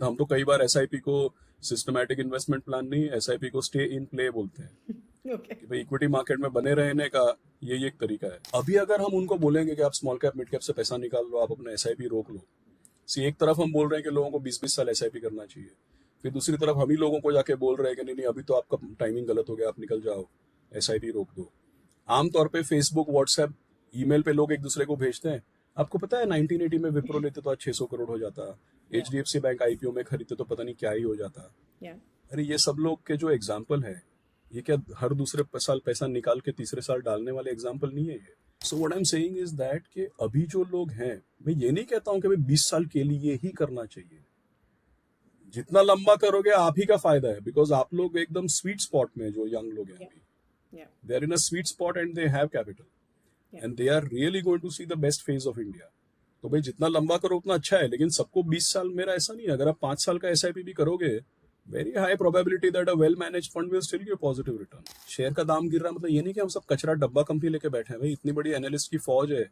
हम तो कई बार एसआईपी को सिस्टमैटिक इन्वेस्टमेंट प्लान नहीं, एसआईपी को स्टे इन प्ले बोलते हैं ओके कि भाई इक्विटी मार्केट में बने रहने का ये एक तरीका है। अभी अगर हम उनको बोलेंगे कि आप स्मॉल कैप मिड कैप से पैसा निकाल लो, आप अपना एसआईपी रोक लो, सी एक तरफ हम बोल रहे हैं कि लोगों को 20-20 साल एसआईपी करना चाहिए, फिर दूसरी तरफ हम ही लोगों को जाके बोल रहे हैं कि नहीं नहीं अभी तो आपका टाइमिंग गलत हो गया, आप निकल जाओ, एसआईपी रोक दो। आमतौर पे फेसबुक, व्हाट्सएप, ईमेल पे लोग एक दूसरे को भेजते हैं। आपको पता है 1980 में विप्रो लेते तो आज 600 करोड़ हो जाता, या एचडीएफसी बैंक आईपीओ में खरीदते तो पता नहीं क्या ही हो जाता। या अरे ये सब लोग के जो एग्जाम्पल है, ये क्या हर दूसरे साल पैसा निकाल के तीसरे साल डालने वाले एग्जाम्पल नहीं है ये। सो what I am saying is that कि अभी जो लोग हैं, मैं ये नहीं कहता हूँ कि भाई 20 साल के लिए ही करना चाहिए, जितना लंबा करोगे आप ही का फायदा है, बिकॉज आप लोग एकदम स्वीट स्पॉट में, जो यंग लोग हैं या अभी, या they are in a sweet spot and they have capital या and they are really going to see the best phase of India. तो भाई जितना लंबा करो उतना अच्छा है, लेकिन सबको 20 साल, मेरा ऐसा नहीं है। अगर आप 5 साल का एसआईपी भी करोगे, very high probability that a well manage fund will still give positive return. Share का दाम गिर रहा मतलब ये नहीं कि हम सब कचरा डब्बा कंपनी लेके बैठे हैं। भाई इतनी बड़ी एनालिस्ट की फौज है,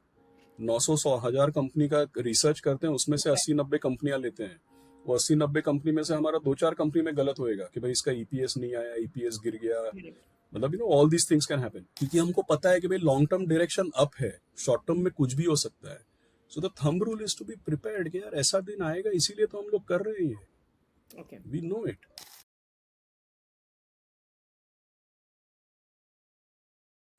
900-1,000 कंपनी का रिसर्च करते हैं, उसमें से 80-90 कंपनियां लेते हैं। वो 80-90 कंपनी में से हमारा 2-4 कंपनी में गलत होएगा कि भाई इसका ईपीएस नहीं आया, ईपीएस गिर गया, मतलब all these things can happen, क्योंकि हमको पता है कि भाई लॉन्ग टर्म डायरेक्शन अप है, शॉर्ट टर्म में कुछ भी हो सकता है। So the thumb rule is to be prepared कि यार ऐसा दिन आएगा, इसीलिए तो हम लोग कर रहे हैं, okay we know it.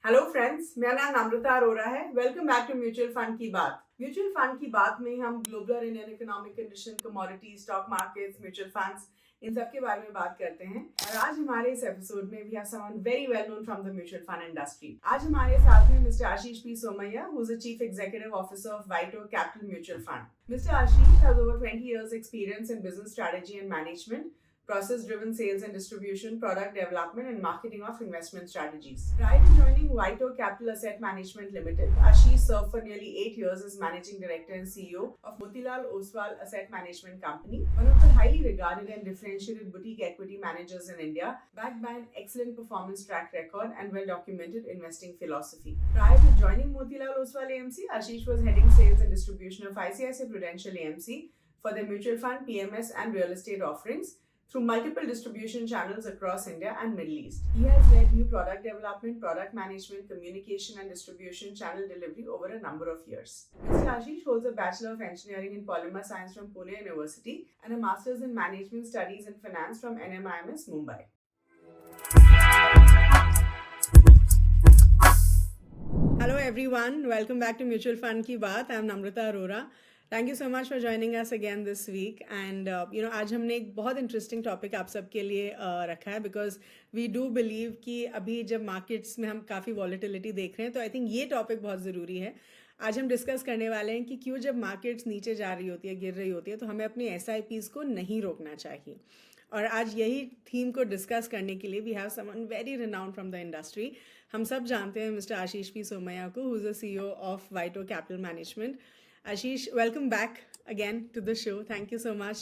Hello friends, मेरा नाम नम्रता अरोरा है। Welcome back to mutual fund की बात। म्यूचुअल फंड की बात में हम global Indian economic condition, commodity, stock markets, mutual funds, इन सब के बारे में बात करते हैं। और आज हमारे इस एपिसोड में we have someone very well known from the mutual fund industry. आज हमारे साथ में Mr Ashish P Somaiya, who is the chief executive officer of WhiteOak capital mutual fund. Mr Ashish has over 20 years experience in business strategy and management, process-driven sales and distribution, product development, and marketing of investment strategies. Prior to joining Whiteo Capital Asset Management Limited, Ashish served for nearly 8 years as Managing Director and CEO of Motilal Oswal Asset Management Company, one of the highly regarded and differentiated boutique equity managers in India, backed by an excellent performance track record and well-documented investing philosophy. Prior to joining Motilal Oswal AMC, Ashish was heading sales and distribution of ICICI Prudential AMC for their mutual fund, PMS, and real estate offerings through multiple distribution channels across India and Middle East. He has led new product development, product management, communication and distribution channel delivery over a number of years. Mr. Ashish holds a Bachelor of Engineering in Polymer Science from Pune University and a Master's in Management Studies and Finance from NMIMS, Mumbai. Hello everyone, welcome back to Mutual Fund की बात. I am Namrata Arora. Thank you so much for joining us again this week. And आज हमने एक बहुत interesting topic आप सबके लिए रखा है, बिकॉज वी डू बिलीव कि अभी जब मार्केट्स में हम काफ़ी वॉलेटिलिटी देख रहे हैं, तो आई थिंक ये टॉपिक बहुत ज़रूरी है। आज हम डिस्कस करने वाले हैं कि क्यों जब मार्केट्स नीचे जा रही होती है, गिर रही होती है, तो हमें अपनी SIPs को नहीं रोकना चाहिए। और आज यही थीम को डिस्कस करने के लिए we have someone very renowned from the industry. हम सब जानते हैं मिस्टर आशीष पी सोमैया को, who is the CEO of WhiteOak capital management. Ashish, welcome back again to the show. Thank you so much.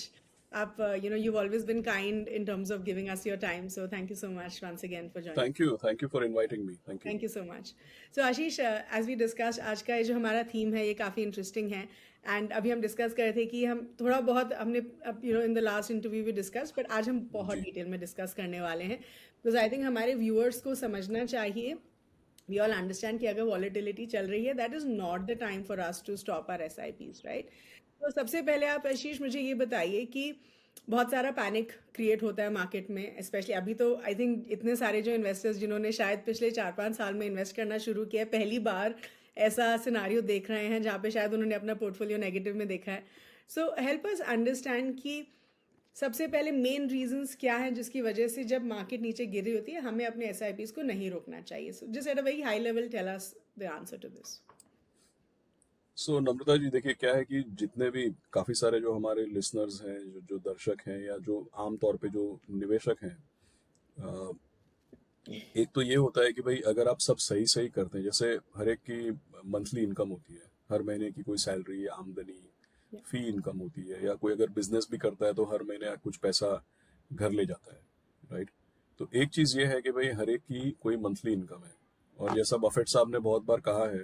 You've always been kind in terms of giving us your time. So thank you so much once again for joining. Thank you for inviting me. Thank you. Thank you so much. So Ashish, as we discussed, आज का ये जो हमारा theme है ये काफ़ी interesting है। And अभी हम डिस्कस कर रहे थे कि हम थोड़ा बहुत हमने इन द लास्ट इंटरव्यू भी डिस्कस, बट आज हम बहुत डिटेल में डिस्कस करने वाले हैं, बिकॉज आई थिंक हमारे व्यूअर्स को समझना चाहिए, we all understand कि अगर वॉलेटिलिटी चल रही है, that is not the time for us to stop our SIPs, right. तो सबसे पहले आप आशीष मुझे ये बताइए कि बहुत सारा पैनिक क्रिएट होता है मार्केट में, स्पेशली अभी तो आई थिंक इतने सारे जो इन्वेस्टर्स जिन्होंने शायद पिछले 4-5 साल में इन्वेस्ट करना शुरू किया, पहली बार ऐसा सिनारियो देख रहे हैं जहाँ पे शायद उन्होंने अपना पोर्टफोलियो नेगेटिव में देखा है। सो हेल्प अस अंडरस्टैंड कि सबसे पहले मेन रीजंस क्या है जिसकी वजह से जब मार्केट नीचे गिर रही होती है हमें अपने SIPs को नहीं रोकना चाहिए। So just at a very high level tell us the answer to this. So Namrata ji, देखिए क्या है कि जितने भी काफ़ी सारे जो हमारे लिसनर्स हैं, जो दर्शक हैं, या जो आमतौर पे जो निवेशक हैं, एक तो ये होता है कि भाई अगर आप सब सही सही करते हैं, जैसे हर एक की मंथली इनकम होती है, हर महीने की कोई सैलरी, आमदनी, फी इनकम होती है, या कोई अगर बिजनेस भी करता है तो हर महीने कुछ पैसा घर ले जाता है, राइट। तो एक चीज़ ये है कि भाई हर एक की कोई मंथली इनकम है, और जैसा बफेट साहब ने बहुत बार कहा है,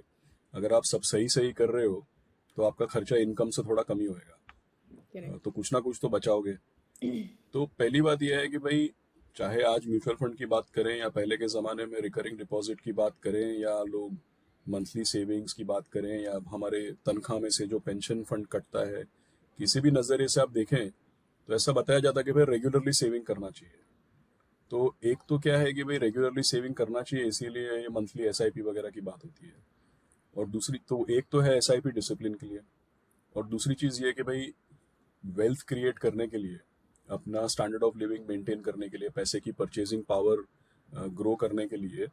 अगर आप सब सही सही कर रहे हो तो आपका खर्चा इनकम से थोड़ा कम ही होएगा, तो कुछ ना कुछ तो बचाओगे। तो पहली बात यह है कि भाई चाहे आज म्यूचुअल फंड की बात करें या पहले के ज़माने में रिकरिंग डिपॉजिट की बात करें या लोग मंथली सेविंग्स की बात करें या हमारे तनख्वाह में से जो पेंशन फंड कटता है, किसी भी नज़रिए से आप देखें तो ऐसा बताया जाता है कि भाई रेगुलरली सेविंग करना चाहिए। तो एक तो क्या है कि भाई रेगुलरली सेविंग करना चाहिए, इसीलिए ये मंथली एसआईपी वगैरह की बात होती है। और दूसरी तो एक तो है एसआईपी डिसिप्लिन के लिए, और दूसरी चीज़ ये है कि भाई वेल्थ क्रिएट करने के लिए, अपना स्टैंडर्ड ऑफ लिविंग मेंटेन करने के लिए, पैसे की परचेजिंग पावर ग्रो करने के लिए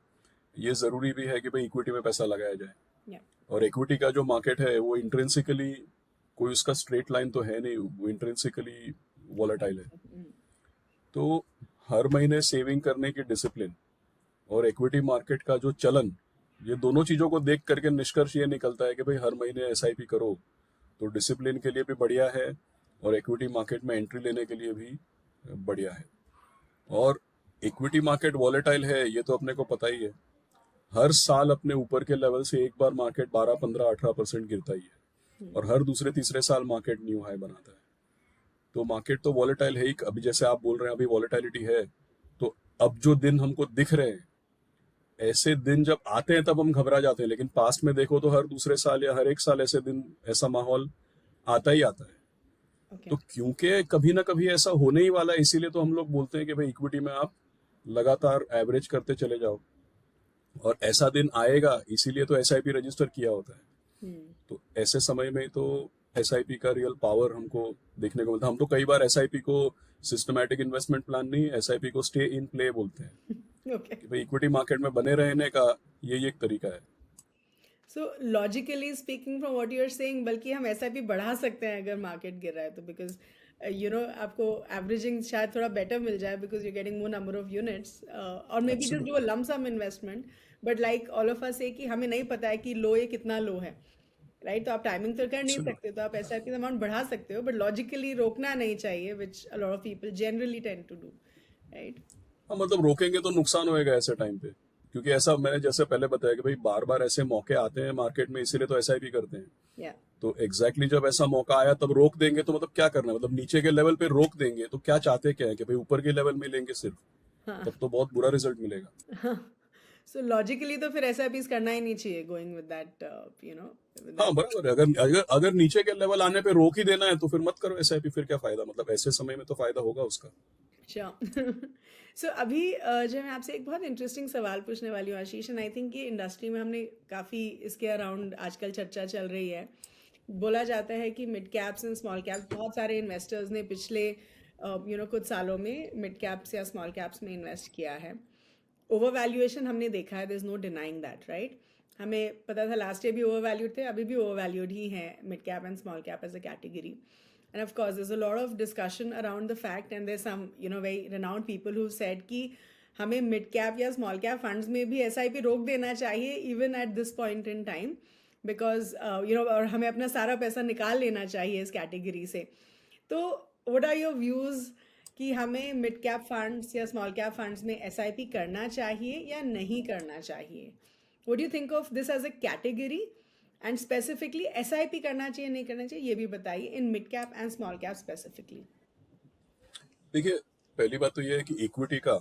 ये ज़रूरी भी है कि भाई इक्विटी में पैसा लगाया जाए। Yeah. और इक्विटी का जो मार्केट है वो इंट्रिंसिकली कोई उसका स्ट्रेट लाइन तो है नहीं, वो इंट्रिंसिकली वॉलेटाइल है। तो हर महीने सेविंग करने की डिसिप्लिन और इक्विटी मार्केट का जो चलन, ये दोनों चीज़ों को देख करके निष्कर्ष ये निकलता है कि भाई हर महीने एसआईपी करो तो डिसिप्लिन के लिए भी बढ़िया है और इक्विटी मार्केट में एंट्री लेने के लिए भी बढ़िया है। और इक्विटी मार्केट वॉलेटाइल है ये तो अपने को पता ही है, हर साल अपने ऊपर के लेवल से एक बार मार्केट 12, 15, 18% गिरता ही है और हर दूसरे तीसरे साल मार्केट न्यू हाई बनाता है। तो मार्केट तो वॉलेटाइल है ही। अभी जैसे आप बोल रहे हैं अभी वॉलेटिलिटी है, तो अब जो दिन हमको दिख रहे हैं ऐसे दिन जब आते हैं तब हम घबरा जाते हैं, लेकिन पास्ट में देखो तो हर दूसरे साल या हर एक साल ऐसे दिन, ऐसा माहौल आता ही आता है। Okay. तो क्योंकि कभी ना कभी ऐसा होने ही वाला है, इसीलिए तो हम लोग बोलते हैं कि भाई इक्विटी में आप लगातार एवरेज करते चले जाओ और ऐसा दिन आएगा, इसीलिए तो एसआईपी रजिस्टर किया होता है। तो ऐसे समय में तो एसआईपी का रियल पावर हमको देखने को मिलता है। हम तो कई बार एसआईपी को सिस्टमैटिक इन्वेस्टमेंट प्लान नहीं, एसआईपी को स्टे इन प्ले बोलते हैं Okay. कि भाई इक्विटी मार्केट में बने रहने का ये एक तरीका है। So logically speaking from what you are saying, बल्कि हम ऐसा भी बढ़ा सकते हैं अगर मार्केट गिर रहा है तो, बिकॉज आपको एवरेजिंग शायद थोड़ा बेटर मिल जाए because you getting more number of units, और may be just do a lump sum investment, but like all of us say कि हमें नहीं पता है कि लो ये कितना लो है, राइट? तो आप टाइमिंग तो कर नहीं सकते, तो आप एसआईपी अमाउंट बढ़ा सकते हो, बट लॉजिकली रोकना नहीं चाहिए, which a lot of people generally tend to do, right? हाँ, मतलब रोकेंगे तो नुकसान होएगा ऐसे टाइम पे, क्योंकि ऐसा मैंने जैसे पहले बताया कि भाई बार बार ऐसे मौके आते हैं मार्केट में, इसीलिए तो एसआईपी करते हैं। या तो एग्जैक्टली जब ऐसा मौका आया तब रोक देंगे तो मतलब क्या करना है, मतलब नीचे के लेवल पे रोक देंगे तो क्या चाहते क्या है कि भाई ऊपर के लेवल में लेंगे सिर्फ, तब तो बहुत बुरा रिजल्ट मिलेगा। सो लॉजिकली तो फिर एसआईपीज करना ही नहीं चाहिए, गोइंग विद दैट, हाँ बराबर है, अगर अगर अगर नीचे के लेवल आने पे रोक ही देना है तो फिर मत करो एसआईपी, फिर क्या फायदा, मतलब ऐसे समय में तो फायदा होगा उसका। अच्छा। सो अभी जो मैं आपसे एक बहुत इंटरेस्टिंग सवाल पूछने वाली हूँ आशीष, एंड आई थिंक कि इंडस्ट्री में हमने काफ़ी इसके अराउंड आजकल चर्चा चल रही है। बोला जाता है कि mid caps and small caps, बहुत सारे इन्वेस्टर्स ने पिछले कुछ सालों में मिड कैप्स या स्मॉल कैप्स में इन्वेस्ट किया है। ओवर वैल्यूएशन हमने देखा है, there is no denying that, right? हमें पता था लास्ट ईयर भी ओवर वैल्यूड थे, अभी भी ओवर वैल्यूड ही हैं mid cap and small cap as a category. And of course, there's a lot of discussion around the fact, and there's some, very renowned people who said कि हमें mid cap या small cap funds में भी SIP रोक देना चाहिए even at this point in time, because और हमें अपना सारा पैसा निकाल लेना चाहिए इस कैटेगरी से. तो what are your views कि हमें मिड कैप फंड्स या स्मॉल कैप फंड्स में SIP करना चाहिए या नहीं करना चाहिए? What do you think of this as a category? And specifically SIP करना चाहिए नहीं करना चाहिए ये भी बताइए, in mid cap and small cap specifically. देखिए, पहली बात तो ये है कि इक्विटी का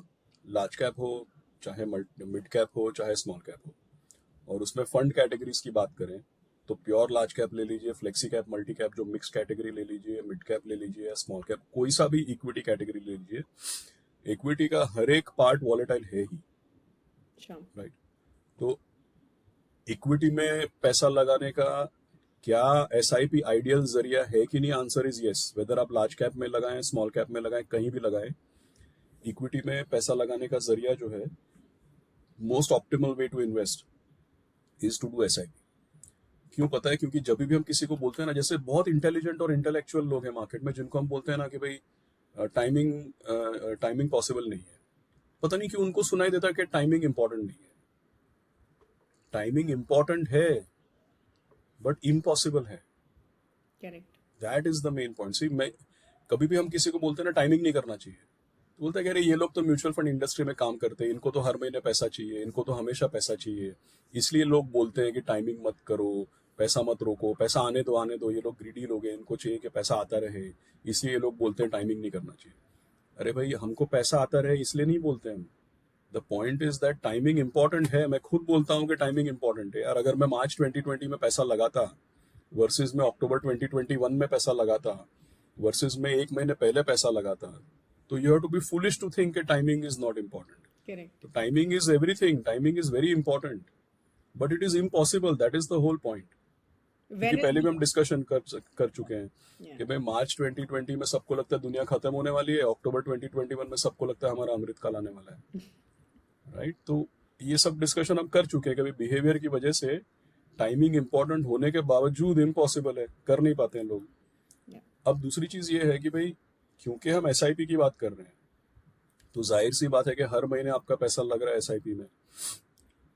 लार्ज कैप हो चाहे मिड कैप हो चाहे स्मॉल कैप हो, और उसमें फंड कैटेगरीज की बात करें तो प्योर लार्ज कैप ले लीजिए, फ्लेक्सी कैप, मल्टी कैप जो मिक्स कैटेगरी ले लीजिए, मिड कैप ले लीजिए या स्मॉल कैप, कोई सा भी इक्विटी कैटेगरी ले लीजिए, इक्विटी का हर एक पार्ट वॉलेटाइल है ही, राइट? तो इक्विटी में पैसा लगाने का क्या SIP आइडियल जरिया है कि नहीं? Answer is yes. वेदर आप लार्ज कैप में लगाएं, स्मॉल कैप में लगाएं, कहीं भी लगाएं, इक्विटी में पैसा लगाने का जरिया जो है, most optimal way to invest is to do SIP. क्यों पता है? क्योंकि जब भी हम किसी को बोलते हैं ना, जैसे बहुत इंटेलिजेंट और इंटेलेक्चुअल लोग हैं मार्केट में जिनको हम बोलते हैं ना कि भाई टाइमिंग पॉसिबल नहीं है, पता नहीं क्यों उनको सुनाई देता है कि टाइमिंग इंपॉर्टेंट नहीं है. टाइमिंग इंपॉर्टेंट है बट इम्पॉसिबल है. Correct. That is the main point. See, मैं कभी भी हम किसी को बोलते हैं ना टाइमिंग नहीं करना चाहिए, तो बोलते हैं कि अरे ये लोग तो म्यूचुअल फंड इंडस्ट्री में काम करते हैं, इनको तो हर महीने पैसा चाहिए, इनको तो हमेशा पैसा चाहिए, इसलिए लोग बोलते हैं कि टाइमिंग मत करो, पैसा मत रोको, पैसा आने दो, ये लोग ग्रीडी लोग हैं, इनको चाहिए कि पैसा आता रहे, इसलिए ये लोग बोलते हैं टाइमिंग नहीं करना चाहिए। अरे भाई, हमको पैसा आता रहे इसलिए नहीं बोलते हम। The point is that timing important है। मैं खुद बोलता हूँ कि टाइमिंग इंपॉर्टेंट है यार। अगर मैं मार्च 2020 में पैसा लगाता वर्सेस में अक्टूबर 2021 में पैसा लगाता वर्सेस में एक महीने पहले पैसा लगाता, तो you have to be foolish to think कि timing is not important. Correct. तो timing is everything, timing is very important, but it is impossible. That is the whole point. क्योंकि When पहले it भी हम डिस्कशन कर चुके हैं yeah. कि भाई मार्च 2020 में सबको लगता है दुनिया खत्म होने वाली है, अक्टूबर 2021 में सबको लगता है हमारा अमृतकाल आने वाला है, राइट? तो ये सब डिस्कशन हम कर चुके हैं कि भाई बिहेवियर की वजह से टाइमिंग इंपॉर्टेंट होने के बावजूद इम्पॉसिबल है, कर नहीं पाते हैं लोग। Yeah. अब दूसरी चीज ये है कि भाई क्योंकि हम एसआईपी की बात कर रहे हैं, तो जाहिर सी बात है कि हर महीने आपका पैसा लग रहा है एसआईपी में,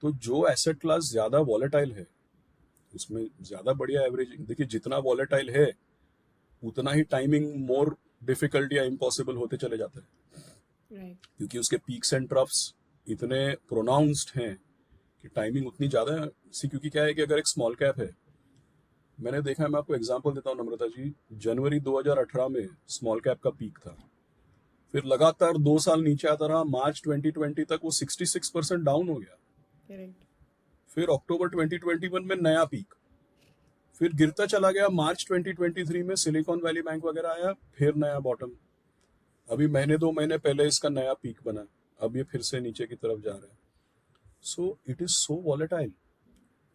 तो जो एसेट क्लास ज्यादा वॉलेटाइल है उसमें ज्यादा बढ़िया एवरेजिंग। देखिए, जितना वॉलेटाइल है उतना ही टाइमिंग मोर डिफिकल्ट या इम्पॉसिबल होते चले जाता है, right. क्योंकि उसके पीक्स एंड ट्रफ्स इतने प्रोनाउंस्ड हैं कि टाइमिंग उतनी ज्यादा है। क्योंकि क्या है कि अगर एक स्मॉल कैप है, मैंने देखा है, मैं आपको एग्जांपल देता हूँ नम्रता जी, जनवरी 2018 में स्मॉल कैप का पीक था, फिर लगातार 2 साल नीचे आता रहा, मार्च 2020 तक वो 66% डाउन हो गया, Correct. फिर अक्टूबर 2021 में नया पीक, फिर गिरता चला गया, मार्च 2023 में सिलिकॉन वैली बैंक वगैरह आया, फिर नया बॉटम, अभी महीने 2 महीने पहले इसका नया पीक बना, अब ये फिर से नीचे की तरफ जा रहा है। So it is so volatile,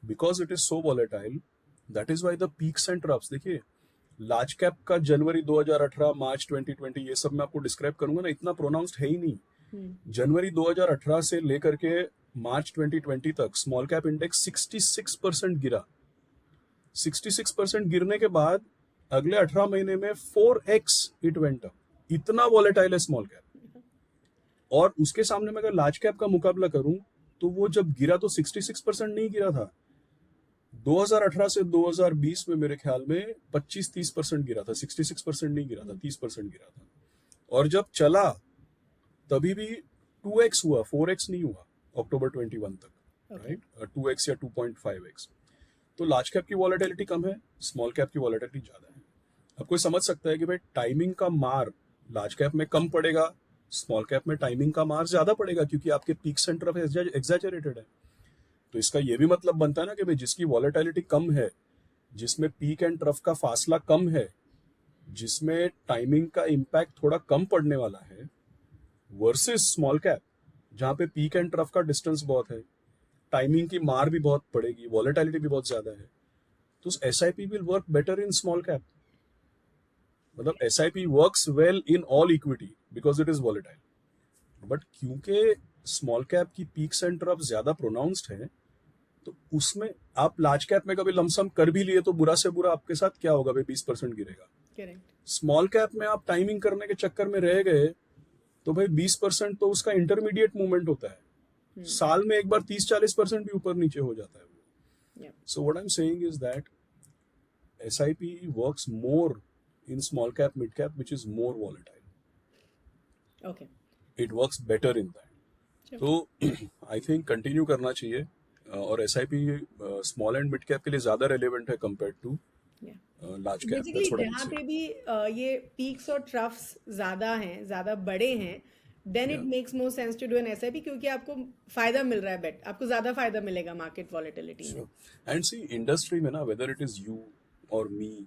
because it is so volatile, that is why the peaks and troughs. देखिए, लार्ज कैप का जनवरी 2018, मार्च 2020, ये सब मैं आपको डिस्क्राइब करूंगा ना, इतना प्रोनाउंस्ड है ही नहीं। जनवरी 2018 से लेकर के मार्च 2020 तक स्मॉल कैप इंडेक्स 66% गिरा। 66% गिरने के बाद अगले 18 महीने में 4x इट वेंट अप। इतना वॉलेटाइल है स्मॉल कैप। और उसके सामने में अगर लार्ज कैप का मुकाबला करूं तो वो जब गिरा तो 66% नहीं गिरा था, 2018 से 2020 में मेरे ख्याल में 25-30% गिरा था, 66% नहीं गिरा था, 30% गिरा था। और जब चला तभी भी 2x हुआ, 4x नहीं हुआ अक्टूबर 21 तक, राइट? 2x या 2.5x। तो लार्ज कैप की वॉलेटिलिटी कम है, स्मॉल कैप की वॉलेटिलिटी ज्यादा है। अब कोई समझ सकता है कि भाई टाइमिंग का मार लार्ज कैप में कम पड़ेगा, स्मॉल कैप में टाइमिंग का मार ज्यादा पड़ेगा, क्योंकि आपके पीक एंड ट्रफ एग्जैजरेटेड है। तो इसका ये भी मतलब बनता है ना कि भाई जिसकी वॉलेटिलिटी कम है, जिसमें पीक एंड ट्रफ का फासला कम है, जिसमें टाइमिंग का इम्पैक्ट थोड़ा कम पड़ने वाला है, वर्सेस स्मॉल कैप जहां पे पीक एंड ट्रफ का डिस्टेंस बहुत है, टाइमिंग की मार भी बहुत पड़ेगी, वॉलेटिलिटी भी बहुत ज्यादा है, तो SIP will work better in small cap. मतलब SIP works well in all equity because it is volatile. But क्योंकि स्मॉल कैप की पीक्स एंड ट्रफ ज्यादा प्रोनाउंस्ड है, तो उसमें आप लार्ज कैप में कभी लमसम कर भी लिए तो बुरा से बुरा आपके साथ क्या होगा भाई, 20% गिरेगा। Correct. स्मॉल कैप में आप टाइमिंग करने के चक्कर में रह गए तो भाई 20% तो उसका इंटरमीडिएट मूवमेंट होता है, साल में एक बार 30-40% भी ऊपर नीचे हो जाता है। Yeah. So what I am saying is that SIP works more in small cap, mid cap, which is more volatile. Okay. It works better in that. Sure. तो आई थिंक कंटिन्यू करना चाहिए, और SIP small and mid cap के लिए ज्यादा relevant है compare to Yeah. Large cap. Basically जहाँ पे भी ये पीक्स और ट्रफ्स ज्यादा हैं, ज्यादा बड़े हैं, then it makes more sense to do an SIP, क्योंकि आपको फायदा मिल रहा है, बेट आपको ज्यादा फायदा मिलेगा मार्केट वॉलेटिलिटी में। एंड सी इंडस्ट्री में ना, वेदर इट इज यू और मी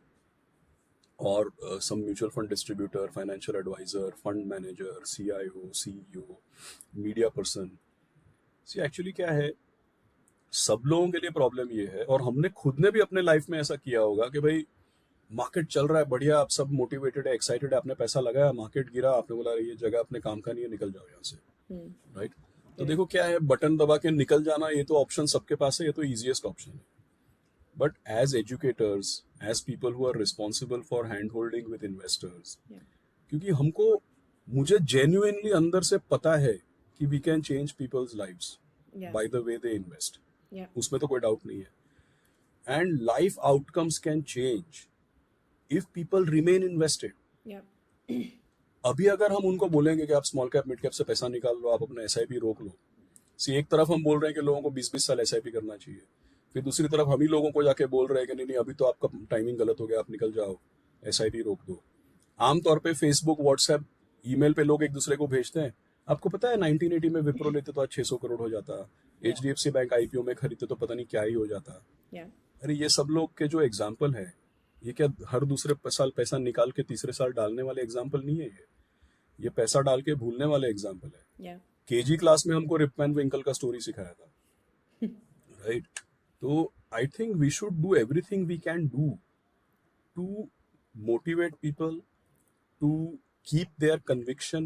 और some mutual fund distributor, financial advisor, fund manager, CIO, CEO, media person, see actually क्या है, सब लोगों के लिए प्रॉब्लम ये है, और हमने खुद ने भी अपने लाइफ में ऐसा किया होगा कि भाई मार्केट चल रहा है बढ़िया, आप सब मोटिवेटेड है, एक्साइटेड है, आपने पैसा लगाया, मार्केट गिरा, आपने बोला ये जगह अपने काम का नहीं है, निकल जाओ यहाँ से, राइट? तो देखो क्या है, बटन दबा के निकल जाना, ये तो ऑप्शन सबके पास है, ये तो इजीएस्ट ऑप्शन है। But as educators, as people who are responsible for hand holding with investors, क्योंकि मुझे genuinely अंदर से पता है कि we can change people's lives by the way they invest. उसमें तो कोई डाउट नहीं है। And life outcomes can change if people remain invested. अभी अगर हम उनको बोलेंगे कि आप स्मॉल कैप मिड कैप से पैसा निकाल लो, आप अपना एसआईपी रोक लो, एक तरफ हम बोल रहे हैं कि लोगों को 20-20 साल एसआईपी करना चाहिए, फिर दूसरी तरफ हम ही लोगों को जाके बोल रहे हैं कि नहीं नहीं अभी तो आपका टाइमिंग गलत हो गया, आप निकल जाओ, एसआईपी रोक दो। आमतौर पे फेसबुक, व्हाट्सएप, ईमेल पे लोग एक दूसरे को भेजते हैं। आपको पता है 1980 में विप्रो लेते तो आज 600 करोड़ हो जाता, Yeah. एचडीएफसी बैंक आईपीओ में खरीदते तो पता नहीं क्या ही हो जाता। Yeah. अरे ये सब लोग के जो एग्जाम्पल है, ये क्या हर दूसरे साल पैसा निकाल के तीसरे साल डालने वाले एग्जाम्पल नहीं है, ये पैसा डाल के भूलने वाले एग्जाम्पल है। Yeah. केजी क्लास में हमको रिप एंड विंकल का स्टोरी सिखाया था, राइट? तो I think we should do everything we can do to motivate people to keep their conviction,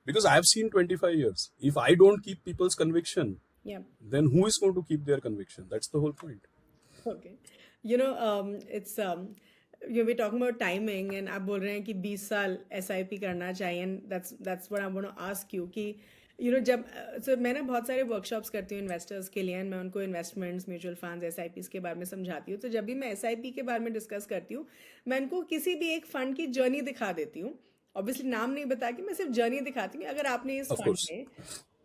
because I have seen 25 years. If I don't keep people's conviction, Yeah. then who is going to keep their conviction? That's the whole point. Okay. It's we're talking about timing and आप बोल रहे हैं कि 20 साल SIP करना चाहिए, and that's what I want to ask you कि जब मैं ना बहुत सारे वर्कशॉप्स करती हूँ इन्वेस्टर्स के लिए, मैं उनको इन्वेस्टमेंट्स, म्यूचुअल फंड्स, SIPs के बारे में समझाती हूँ। तो जब भी मैं SIP के बारे में डिस्कस करती हूँ, मैं उनको किसी भी एक फंड की जर्नी दिखा देती हूँ। ऑब्वियसली नाम नहीं बता के, मैं सिर्फ जर्नी दिखाती हूँ। अगर आपने इस Of फंड course. में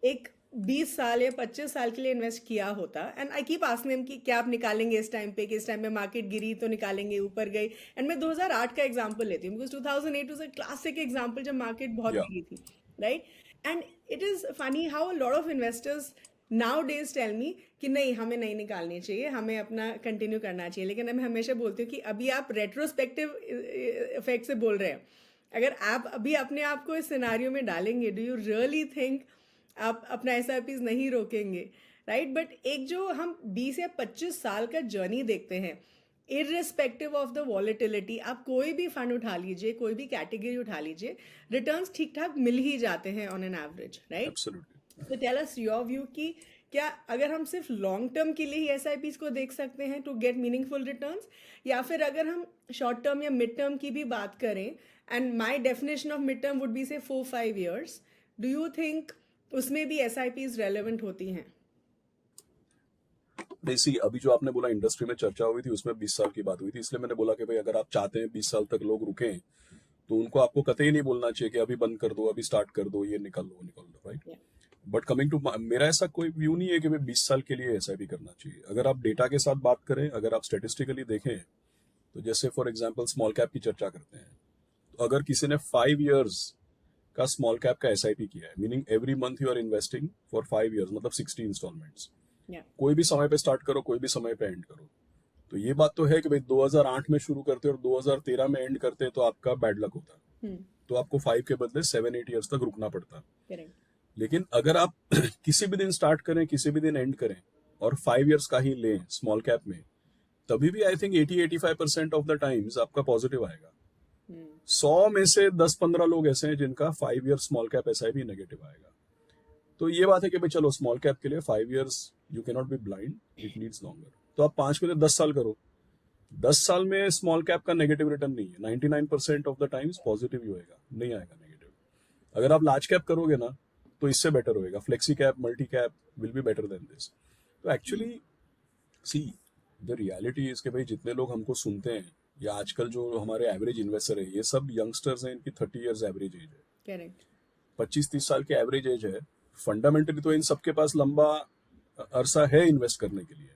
एक 20 साल या 25 साल के लिए इन्वेस्ट किया होता, and I keep asking them कि क्या आप निकालेंगे इस टाइम पे, कि इस टाइम पे मार्केट गिरी तो निकालेंगे, ऊपर गई। एंड मैं 2008 का एग्जांपल लेती हूँ, because 2008 was a classic example जब मार्केट बहुत Yeah. गिरी थी, right? And it is funny how a lot of investors nowadays tell me कि नहीं, हमें नहीं निकालनी चाहिए, हमें अपना कंटिन्यू करना चाहिए। लेकिन मैं हमेशा बोलती हूँ कि अभी आप रेट्रोस्पेक्टिव इफेक्ट से बोल रहे हैं। अगर आप अभी अपने आप को इस सिनारियो में डालेंगे, डू यू रियली थिंक आप अपना SIPs नहीं रोकेंगे, राइट? बट एक जो हम 20 या 25 साल का जर्नी देखते हैं, इररिस्पेक्टिव ऑफ द वॉलेटिलिटी, आप कोई भी फंड उठा लीजिए, कोई भी कैटेगरी उठा लीजिए, रिटर्न्स ठीक ठाक मिल ही जाते हैं on an average, right? Absolutely. तो टेल अस योर व्यू कि क्या अगर हम सिर्फ लॉन्ग टर्म के लिए ही SIPs को देख सकते हैं टू गेट मीनिंगफुल रिटर्न्स, या फिर अगर हम शॉर्ट टर्म या मिड टर्म की भी बात करें, and my definition of mid term would be से 4-5 years, डू यू थिंक उसमें भी SIPs रेलेवेंट होती हैं? सी अभी जो आपने बोला इंडस्ट्री में चर्चा हुई थी, उसमें 20 साल की बात हुई थी, इसलिए मैंने बोला कि भाई अगर आप चाहते हैं 20 साल तक लोग रुकें, तो उनको आपको कतई नहीं बोलना चाहिए कि अभी बंद कर दो, अभी स्टार्ट कर दो, ये निकल दो, right? Yeah. But coming to मेरा ऐसा कोई व्यू नहीं है कि भाई 20 साल के लिए SIP करना चाहिए। अगर आप डेटा के साथ बात करें, अगर आप स्टेटिस्टिकली देखें, तो जैसे फॉर एग्जांपल स्मॉल कैप की चर्चा करते हैं, तो अगर किसी ने 5 years का स्मॉल कैप का SIP किया है, meaning every month you are investing for 5 years, मतलब 60 इंस्टॉलमेंट्स, Yeah. कोई भी समय पे स्टार्ट करो, कोई भी समय पे एंड करो, तो ये बात तो है कि भाई 2008 में शुरू करते और 2013 में एंड करते तो आपका बैड लक होता, तो आपको 5 के बदले 7-8 years तक रुकना पड़ता। करेक्ट। लेकिन अगर आप किसी भी दिन स्टार्ट करें, किसी भी दिन एंड करें, और 5 years का ही लें स्मॉल कैप में, तभी भी I think 80-85% of the times आपका पॉजिटिव आएगा। 100 में से 10-15 लोग ऐसे हैं जिनका 5 year small cap SIP negative आएगा। तो ये बात है कि भाई चलो स्मॉल कैप के लिए 5 years you can not be blind, it needs longer. तो आप 5 के लिए 10 साल करो, 10 साल में स्मॉल कैप का नेगेटिव रिटर्न नहीं है, 99% ऑफ द टाइम्स पॉजिटिव ही होएगा, नहीं आएगा नेगेटिव। अगर आप लार्ज कैप करोगे ना, तो इससे बेटर होएगा, flexi cap, multi cap will be better than this. तो actually see the reality is कि भाई जितने लोग हमको सुनते हैं, या आजकल जो हमारे एवरेज इन्वेस्टर है, ये सब यंगस्टर्स हैं, इनकी 30 years एवरेज एज है, करेक्ट। 25-30 साल की एवरेज एज है। फंडामेंटली तो इन सबके पास लंबा अरसा है इन्वेस्ट करने के लिए,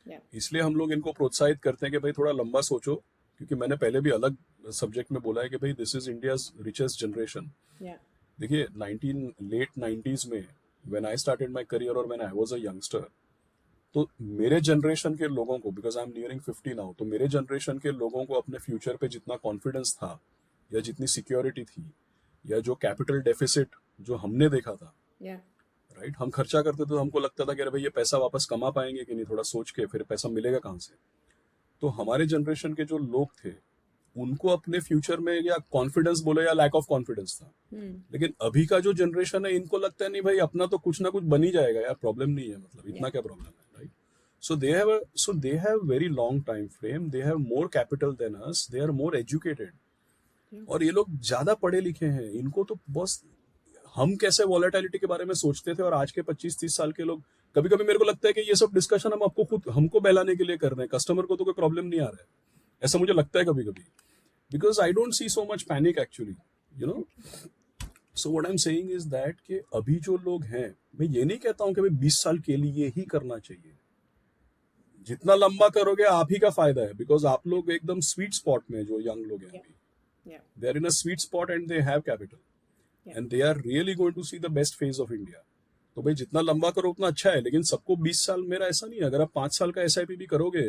Yeah. इसलिए हम लोग इनको प्रोत्साहित करते हैं कि भाई थोड़ा लंबा सोचो, क्योंकि मैंने पहले भी अलग सब्जेक्ट में बोला है कि भाई this is India's richest generation. Yeah. देखिए लेट 90s में when I started my career और when I was a youngster, तो मेरे जनरेशन के लोगों को, because I am nearing 50 now, तो मेरे जनरेशन के लोगों को अपने फ्यूचर पे जितना कॉन्फिडेंस था, या जितनी सिक्योरिटी थी, या जो कैपिटल डेफिसिट जो हमने देखा था, Yeah. राइट, हम खर्चा करते थे तो हमको लगता था कि अरे भाई ये पैसा वापस कमा पाएंगे कि नहीं, थोड़ा सोच के फिर पैसा मिलेगा कहाँ से। तो हमारे जनरेशन के जो लोग थे, उनको अपने फ्यूचर में या कॉन्फिडेंस बोले या लैक ऑफ कॉन्फिडेंस था। लेकिन अभी का जो जनरेशन है, इनको लगता है नहीं भाई अपना तो कुछ ना कुछ बन ही जाएगा यार, प्रॉब्लम नहीं है, मतलब इतना क्या प्रॉब्लम है, right? So they have very long time frame, they have more capital than us, they are more educated, और ये लोग ज्यादा पढ़े लिखे हैं। इनको तो बस हम कैसे वॉलेटिलिटी के बारे में सोचते थे, और आज के 25-30 साल के लोग, कभी कभी मेरे को लगता है कि ये सब डिस्कशन हम हमको बहलाने के लिए कर रहे हैं, कस्टमर को तो कोई प्रॉब्लम नहीं आ रहा है, ऐसा मुझे लगता है कभी कभी, because I don't see so much panic actually, you know. So what I am saying is that कि अभी जो लोग हैं, मैं ये नहीं कहता हूं कि भाई 20 साल के लिए ही करना चाहिए। जितना लंबा करोगे आप ही का फायदा है, बिकॉज आप लोग एकदम स्वीट स्पॉट में, जो यंग लोग हैं अभी, Yeah. They are in a sweet spot and they have capital Yeah. And they are really going to see the best phase of India. तो भाई जितना लंबा करो उतना अच्छा है, लेकिन सबको 20 साल, मेरा ऐसा नहीं है. अगर आप 5 साल का एसआईपी भी करोगे,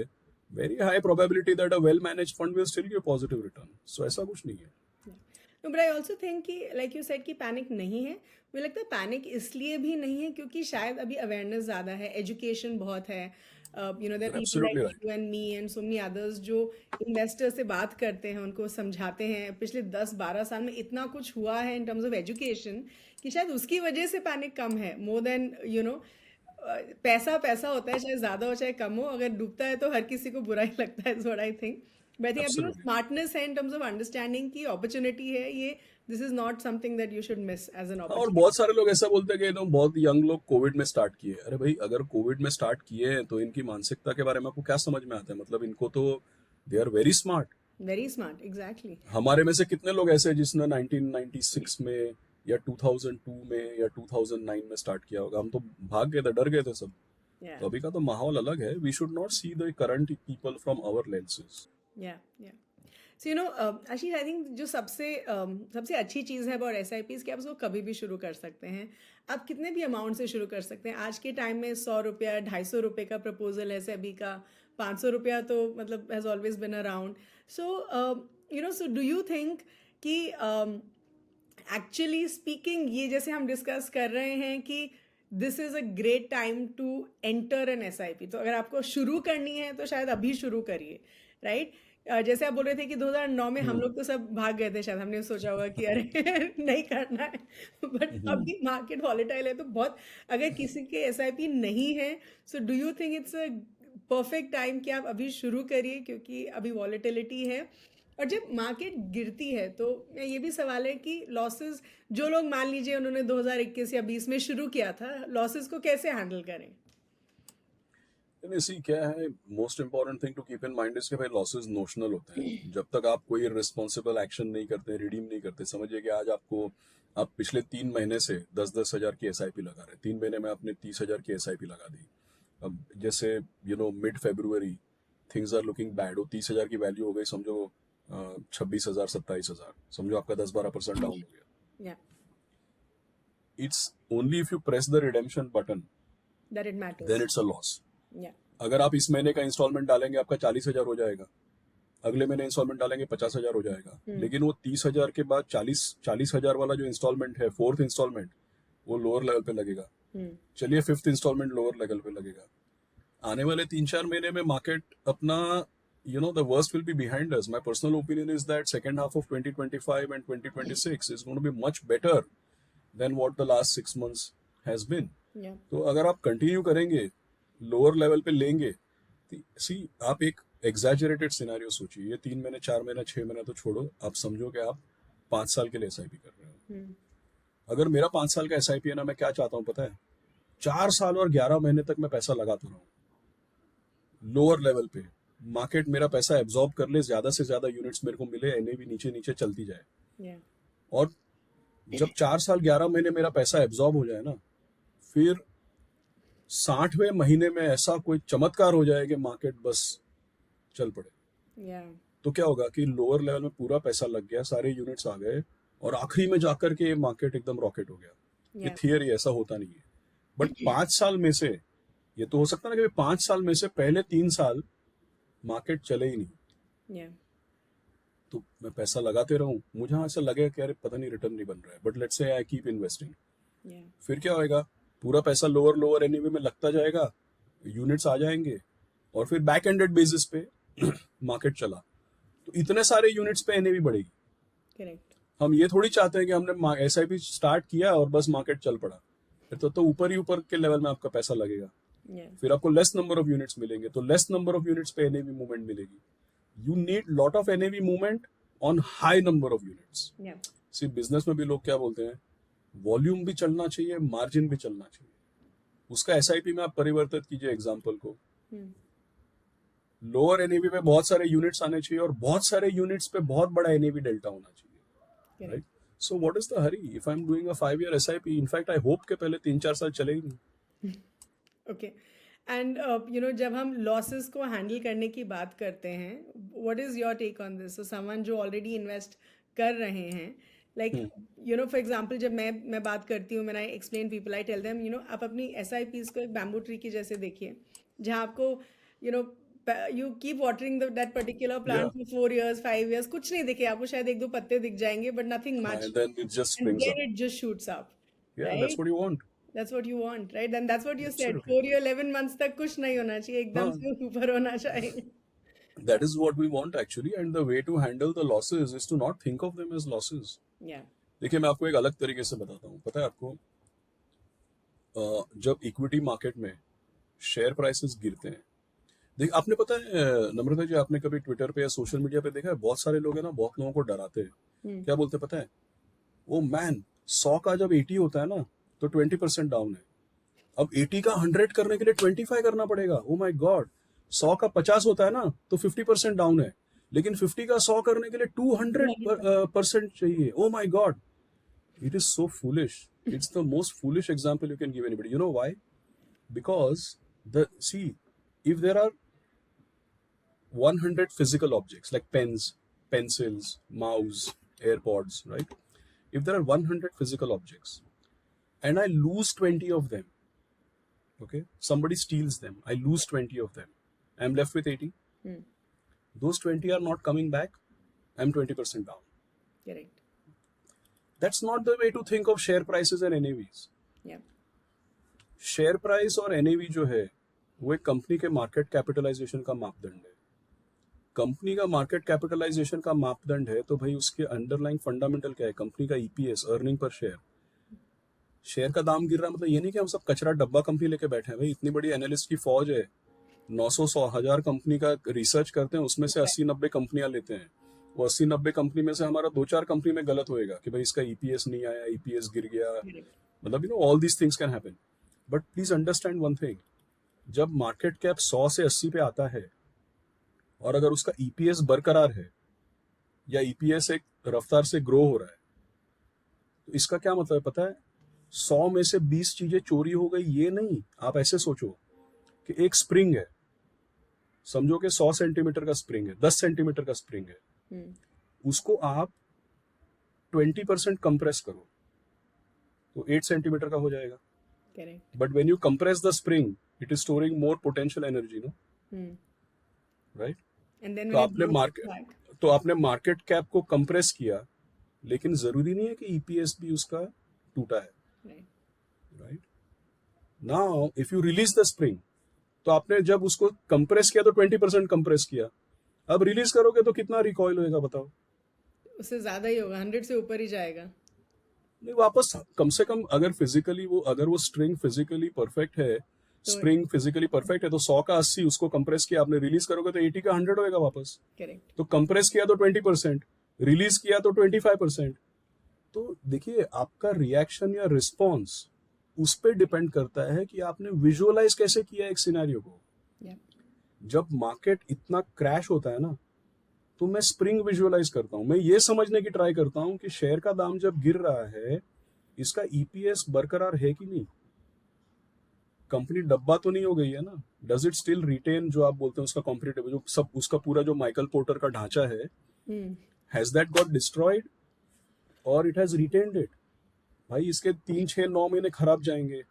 very high probability that a well manage fund will still give positive return. So ऐसा कुछ नहीं है. No, but I also think कि like you said कि पैनिक नहीं है. मुझे लगता है पैनिक इसलिए भी नहीं है क्योंकि शायद अभी अवेयरनेस ज़्यादा है, एजुकेशन बहुत है. There are You're people like absolutely right. you and me and so many others जो इन्वेस्टर से बात करते हैं, उनको समझाते हैं. पिछले 10-12 साल में इतना कुछ हुआ है in terms of education कि शायद उसकी वजह से पैनिक कम है. More than पैसा पैसा होता है, चाहे ज़्यादा हो चाहे कम हो, अगर डूबता है तो हर किसी को बुरा ही लगता है. Is what I think. But I think अभी Absolutely. स्मार्टनेस है in terms of understanding की अपॉर्चुनिटी है ये. This is not something that you should miss as an और opportunity. बहुत सारे लोग ऐसा बोलते हैं कि बहुत यंग लोग कोविड में स्टार्ट किए. अरे भाई, अगर कोविड में स्टार्ट किए हैं तो इनकी मानसिकता के बारे में आपको क्या समझ में आता है? मतलब इनको तो, they are very smart. Very smart, exactly. हमारे में से कितने लोग ऐसे हैं जिसने 1996 में या 2002 में या 2009 में स्टार्ट किया होगा? हम तो भाग गए थे, डर गए थे सब. Yeah, तो अभी का तो माहौल अलग है. We should not see the current people from our lenses. yeah. So Ashish, I think जो सबसे अच्छी चीज़ है about SIPs कि आप उसको कभी भी शुरू कर सकते हैं. आप कितने भी अमाउंट से शुरू कर सकते हैं. आज के टाइम में 100 रुपया, 250 रुपये का प्रपोजल है SEBI का. 500 रुपया तो मतलब has always been around. So do you think कि एक्चुअली स्पीकिंग ये जैसे हम डिस्कस कर रहे हैं कि this is a great time to enter an SIP, तो अगर आपको शुरू करनी है तो शायद अभी शुरू करिए, राइट? जैसे आप बोल रहे थे कि 2009 में हम लोग तो सब भाग गए थे, शायद हमने सोचा होगा कि अरे नहीं करना है. बट अभी मार्केट वॉलेटाइल है तो बहुत, अगर किसी के SIP नहीं है, सो do you think it's a perfect time कि आप अभी शुरू करिए क्योंकि अभी वॉलेटिलिटी है. और जब मार्केट गिरती है तो ये भी सवाल है कि लॉसेस, जो लोग मान लीजिए उन्होंने 2021 या 20 में शुरू किया था, लॉसेस को कैसे हैंडल करें? सी क्या है, most important thing to keep in mind is कि भाई लॉसेस नोशनल होते हैं. जब तक आप कोई रिस्पॉन्सिबल एक्शन नहीं करते, रिडीम नहीं करते. समझिए कि आज आप पिछले 3 महीने से 10-10 हजार की SIP लगा रहे. 3 महीने में आपने 30 हजार की SIP लगा दी. अब जैसे mid February things are looking bad. वो 30 हजार की वैल्यू हो गई समझो 26,000 27,000. समझो आपका 10-12% डाउन हो गया. या it's only if you press the redemption button that it matters. Then it's a loss. या अगर आप इस महीने का इंस्टॉलमेंट डालेंगे आपका 40,000 हो जाएगा. अगले महीने इंस्टॉलमेंट डालेंगे 50,000 हो जाएगा. लेकिन वो 30,000 के बाद 40,000 वाला जो इंस्टॉलमेंट है, 4th इंस्टॉलमेंट, वो लोअर लेवल पे लगेगा. चलिए 5th इंस्टॉलमेंट लोअर लेवल पे लगेगा. आने वाले 3-4 महीने में मार्केट अपना, the worst will be behind us. My personal opinion is that second half of 2025 and 2026 is going to be much better than what the last 6 months has been. या तो अगर आप कंटिन्यू करेंगे, लोअर लेवल पे लेंगे, आप एक exaggerated scenario सोचिए. ये 3 महीने, 4 महीने, 6 महीने तो छोड़ो, आप समझो कि आप 5 साल के लिए SIP कर रहे हो. अगर मेरा 5 साल का SIP है ना, मैं क्या चाहता हूँ पता है? 4 साल और 11 महीने तक मैं पैसा लगाता रहूँ लोअर लेवल पे. मार्केट मेरा पैसा एब्जॉर्ब कर ले, ज्यादा से ज्यादा यूनिट्स मेरे को मिले, NAV नीचे नीचे चलती जाए. या और जब 4 साल 11 महीने मेरा पैसा एब्जॉर्ब हो जाए ना, फिर 60वें महीने में ऐसा कोई चमत्कार हो जाए कि मार्केट बस चल पड़े. या तो क्या होगा कि लोअर लेवल में पूरा पैसा लग गया, सारे यूनिट्स आ गए, और आखिरी में जाकर के मार्केट एकदम रॉकेट हो गया. ये या थियरी, ऐसा होता नहीं है. बट 5 साल में से, ये तो हो सकता है ना कि 5 साल में से पहले 3 साल मार्केट चले ही नहीं, या तो मैं पैसा लगाते रहूं. मुझे ऐसा लगे कि अरे पता नहीं रिटर्न नहीं बन रहा है, but let's say I keep investing. या फिर क्या होएगा? पूरा पैसा लोअर NAV में लगता जाएगा, यूनिट्स आ जाएंगे, और फिर बैक एंडेड बेसिस पे मार्केट चला तो इतने सारे यूनिट्स पे NAV बढ़ेगी. करेक्ट. हम ये थोड़ी चाहते हैं कि हमने SIP स्टार्ट किया और बस मार्केट चल पड़ा. फिर तो ऊपर ही ऊपर के लेवल में आपका पैसा लगेगा. या फिर आपको लेस नंबर ऑफ यूनिट्स मिलेंगे, तो लेस नंबर ऑफ यूनिट्स पे NAV मूवमेंट मिलेगी. You need lot of NAV movement on high number of units. या सिर्फ बिजनेस में भी लोग क्या बोलते हैं, वॉल्यूम भी चलना चाहिए, मार्जिन भी चलना चाहिए. उसका SIP में आप परिवर्तित कीजिए एग्जाम्पल को. लोअर NAV पे बहुत सारे यूनिट्स आने चाहिए और बहुत सारे यूनिट्स पे बहुत बड़ा NAV डेल्टा होना चाहिए, right? So what is the Hari? If I am doing a 5 year SIP, in fact I hope के पहले 3-4 साल चले ही नहीं. Okay. एंड जब हम लॉसेस को हैंडल करने की बात करते हैं, what is your take on this? So someone जो ऑलरेडी इन्वेस्ट कर रहे हैं, लाइक फॉर एग्जांपल, जब मैं बात करती हूँ, मैंने explain people, I tell them आप अपनी एसआईपीज को एक बैम्बू ट्री की जैसे देखिए, जहाँ आपको you keep watering that particular plant for 4 years 5 years, कुछ नहीं दिखे आपको, शायद 1-2 पत्ते दिख जाएंगे, but nothing much, And then it just and springs then up. it just shoots up, Yeah, right? that's what you want. That's what you want, right? And that's what you said. Absolutely. 4 year 11 months तक कुछ नहीं होना चाहिए, एकदम हाँ. से ऊपर होना चाहिए. That is what we want actually, and the way to handle the losses is to not think of them as losses. Yeah. देखिए, मैं आपको एक अलग तरीके से बताता हूँ. पता है आपको, जब इक्विटी मार्केट में शेयर प्राइसेस गिरते हैं, देख आपने पता है नम्रता जी, आपने कभी ट्विटर पे या सोशल मीडिया पे देखा है, बहुत सारे लोग है ना, बहुत लोगों को डराते हैं. क्या बोलते हैं पता है? ओ मैन, 100 का जब 80 होता है ना, तो 20% डाउन है. अब 80 का 100 करने के लिए 25 करना पड़ेगा. Oh my God. 100 का 50 होता है ना, तो 50% डाउन है, लेकिन 50 का 100 करने के लिए 200% चाहिए. Oh my God. It is so foolish. It's the most foolish example you can give anybody. You know why? Because if there are 100 physical objects like pens, pencils, mouse, AirPods, right? If there are 100 physical objects and I lose 20 of them, okay? Somebody steals them. I lose 20 of them. I'm left with 80. Those 20 are not coming back. I'm 20% down. Correct. That's not the way to think of share prices and NAVs. Yeah. Share price और NAV जो है, वो एक company के market capitalisation का मापदंड है. Company का मार्केट कैपिटलाइजेशन का मापदंड है, तो भाई उसके अंडरलाइंग फंडामेंटल क्या है? कंपनी का EPS, earning per share. Share का दाम गिर रहा, मतलब ये नहीं कि हम सब कचरा डब्बा कंपनी लेके बैठे हैं. भाई इतनी बड़ी एनालिस्ट की फौज है, 900-1,000 कंपनी का रिसर्च करते हैं, उसमें से 80-90 कंपनियां लेते हैं. वो 80-90 कंपनी में से हमारा 2-4 कंपनी में गलत होएगा कि भाई इसका EPS नहीं आया, EPS गिर गया, मतलब all these things can happen. But please understand one thing, जब मार्केट कैप 100 से 80 पे आता है और अगर उसका EPS बरकरार है या EPS एक रफ्तार से ग्रो हो रहा है, तो इसका क्या मतलब है पता है? 100 में से 20 चीजें चोरी हो गई, ये नहीं. आप ऐसे सोचो कि एक स्प्रिंग है, समझो कि 100 सेंटीमीटर का स्प्रिंग है, 10 सेंटीमीटर का स्प्रिंग है, उसको आप 20% कंप्रेस करो तो 8 सेंटीमीटर का हो जाएगा. Correct. But when you compress the spring, it is storing more potential energy, no? Right? And then तो आपने मार्केट कैप को कंप्रेस किया, लेकिन जरूरी नहीं है कि EPS भी उसका टूटा है. Right? Now if you release the spring, तो आपने जब उसको कंप्रेस किया तो 20% कंप्रेस किया, अब रिलीज करोगे तो कितना रिकॉइल होएगा बताओ? उससे ज्यादा ही होगा, 100 से ऊपर ही जाएगा. नहीं, वापस कम से कम अगर वो स्ट्रिंग फिजिकली परफेक्ट है, स्प्रिंग फिजिकली परफेक्ट है, तो 100 का 80 उसको कंप्रेस किया आपने, रिलीज करोगे तो 80 का 100 होएगा वापस. करेक्ट. तो कंप्रेस किया तो 20%, रिलीज किया तो 25%. तो देखिए, आपका रिएक्शन या रिस्पॉन्स उस पर डिपेंड करता है कि आपने विजुअलाइज कैसे किया एक सिनेरियो को. जब मार्केट इतना क्रैश होता है ना, तो मैं स्प्रिंग विजुअलाइज करता हूं. मैं ये समझने की ट्राई करता हूं कि शेयर का दाम जब गिर रहा है, इसका EPS बरकरार है कि नहीं, कंपनी डब्बा तो नहीं हो गई है ना. डज इट स्टिल रिटेन, जो आप बोलते हैं उसका कॉम्पिटिटिव, जो सब उसका पूरा जो माइकल पोर्टर का ढांचा है, हैज दैट गॉट डिस्ट्रॉयड और इट हैज रिटेन्ड इट? भाई इसके 3-6-9 महीने खराब जाएंगे,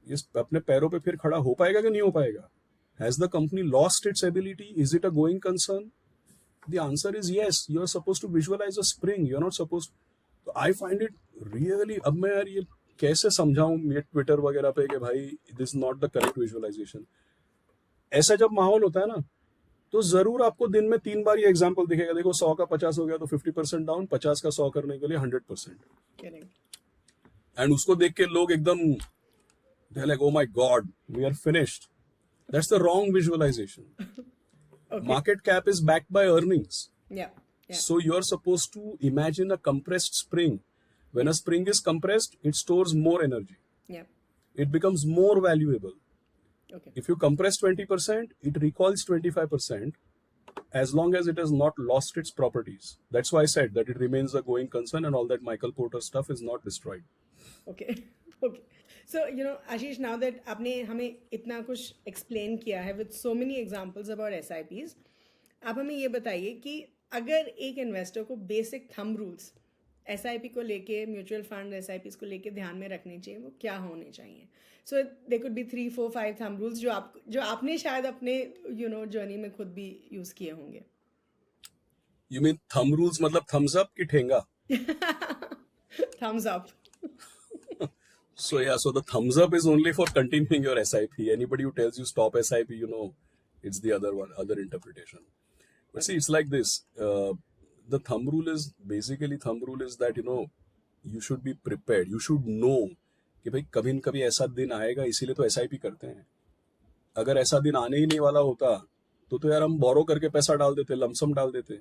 इस अपने पैरों पे फिर खड़ा हो पाएगा कि नहीं हो पाएगा? Has the company lost its ability? Is it a going concern? The answer is yes. You are supposed to visualize a spring. You are not supposed. So I find it really. अब मैं यार ये कैसे समझाऊं ये Twitter वगैरह पे कि भाई this is not the correct visualization. ऐसा जब माहौल होता है ना, तो जरूर आपको दिन में 3 बार ये एग्जाम्पल दिखेगा. देखो 100 का 50 हो गया तो 50% डाउन, 50 का 100 करने के लिए 100%. एंड उसको देख के लोग एकदम they're like, oh my god, we are finished. That's the wrong visualization. Okay. Market cap is backed by earnings. Yeah. So you're supposed to imagine a compressed spring. When a spring is compressed, it stores more energy. Yeah. It becomes more valuable. Okay. If you compress 20%, it recoils 25% as long as it has not lost its properties. That's why I said that it remains a going concern and all that Michael Porter stuff is not destroyed. Okay. Okay. So, Ashish, now that आपने हमें इतना कुछ explain किया है with so many examples about SIPs, आप हमें ये बताइए कि अगर एक investor को basic thumb rules SIP को लेके म्यूचुअल फंड SIPs को लेके ध्यान में रखने चाहिए, वो क्या होने चाहिए? So there could be 3, 4, 5 thumb rules जो आपने शायद अपने जर्नी में खुद भी यूज किए होंगे. You mean thumb rules मतलब thumbs up की ठेंगा? Thumbs up. So yeah, so the thumbs up is only for continuing your SIP. Anybody who tells you stop SIP, it's the other one, other interpretation. But see, it's like this. The thumb rule is that you should be prepared. You should know कि भाई कभी न कभी ऐसा दिन आएगा, इसीलिए तो SIP करते हैं. अगर ऐसा दिन आने ही नहीं वाला होता तो यार हम बोरो करके पैसा डाल देते, लमसम डाल देते.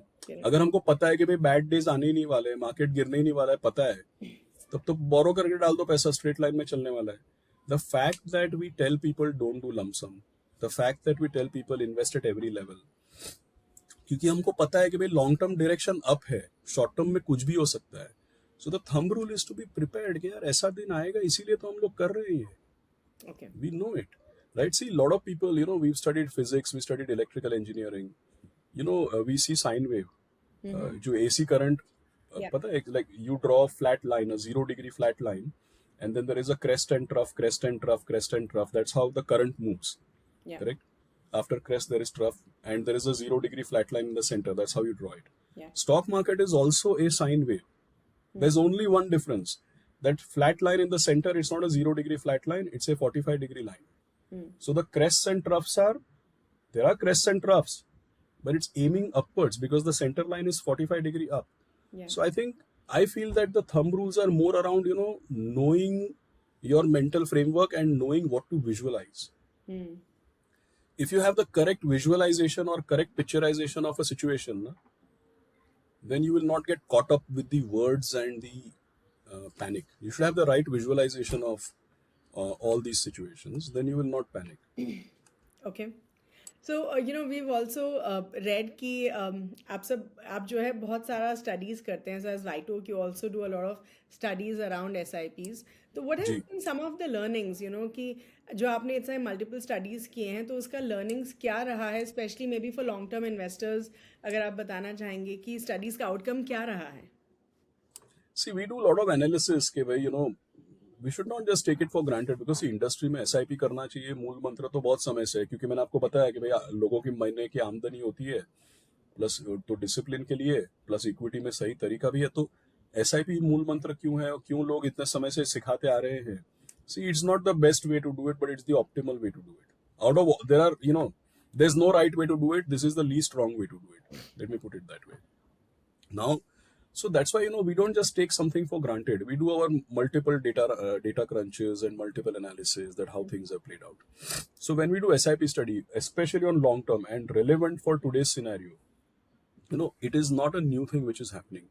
अगर हमको पता है कि भाई बैड डेज आने ही नहीं वाले, मार्केट गिरने ही नहीं वाला है, पता है, तब तो बोरो करके डाल दो पैसा, स्ट्रेट लाइन में चलने वाला है. The fact that we tell people don't do lump sum, the fact that we tell people invest at every level, क्योंकि हमको पता है कि भाई लॉन्ग टर्म डायरेक्शन अप है, शॉर्ट टर्म में कुछ भी हो सकता है. So the thumb rule is to be prepared कि यार ऐसा दिन आएगा, इसीलिए तो हम लोग कर रहे हैं. Okay. We know it, right? See, a lot of people, we've studied physics, we studied electrical engineering. We see sine wave. जो AC current, Yeah. पता है, like you draw a flat line, a 0-degree flat line, and then there is a crest and trough, crest and trough, crest and trough. That's how the current moves, Yeah. correct? After crest there is trough, and there is a 0-degree flat line in the center. That's how you draw it. Yeah. Stock market is also a sine wave. There's only one difference. That flat line in the center, it's not a 0-degree flat line, it's a 45-degree line. So the crests and troughs there are crests and troughs, but it's aiming upwards because the center line is 45-degree up. Yeah. So I feel that the thumb rules are more around, knowing your mental framework and knowing what to visualize. If you have the correct visualization or correct picturization of a situation, then you will not get caught up with the words and the panic. You should have the right visualization of all these situations, then you will not panic. Okay. So we've also read कि आप जो है बहुत सारा studies करते हैं. So as Vitok, you also do a lot of studies around SIPs. तो what has been some of the learnings, कि जो आपने इतने multiple studies किए हैं, तो उसका learnings क्या रहा है, especially maybe for long term investors, अगर आप बताना चाहेंगे कि studies का outcome क्या रहा है? See, we do a lot of analysis के भाई, we should not just take it for granted because industry में SIP करना चाहिए मूल मंत्र तो बहुत समय से है, क्योंकि मैंने आपको बताया कि भाई लोगों की महीने की आमदनी होती है, प्लस तो डिसिप्लिन के लिए, प्लस इक्विटी में सही तरीका भी है. तो SIP मूल मंत्र क्यों है और क्यों लोग इतने समय से सिखाते आ रहे हैं? See, it's not the best way to do it, but it's the optimal way to do it. Out of there are, there's no right way to do it. This is the least wrong way to do it. Let me put it that way. Now, so that's why we don't just take something for granted. We do our multiple data crunches and multiple analysis that how things have played out. So when we do SIP study, especially on long term and relevant for today's scenario, it is not a new thing which is happening.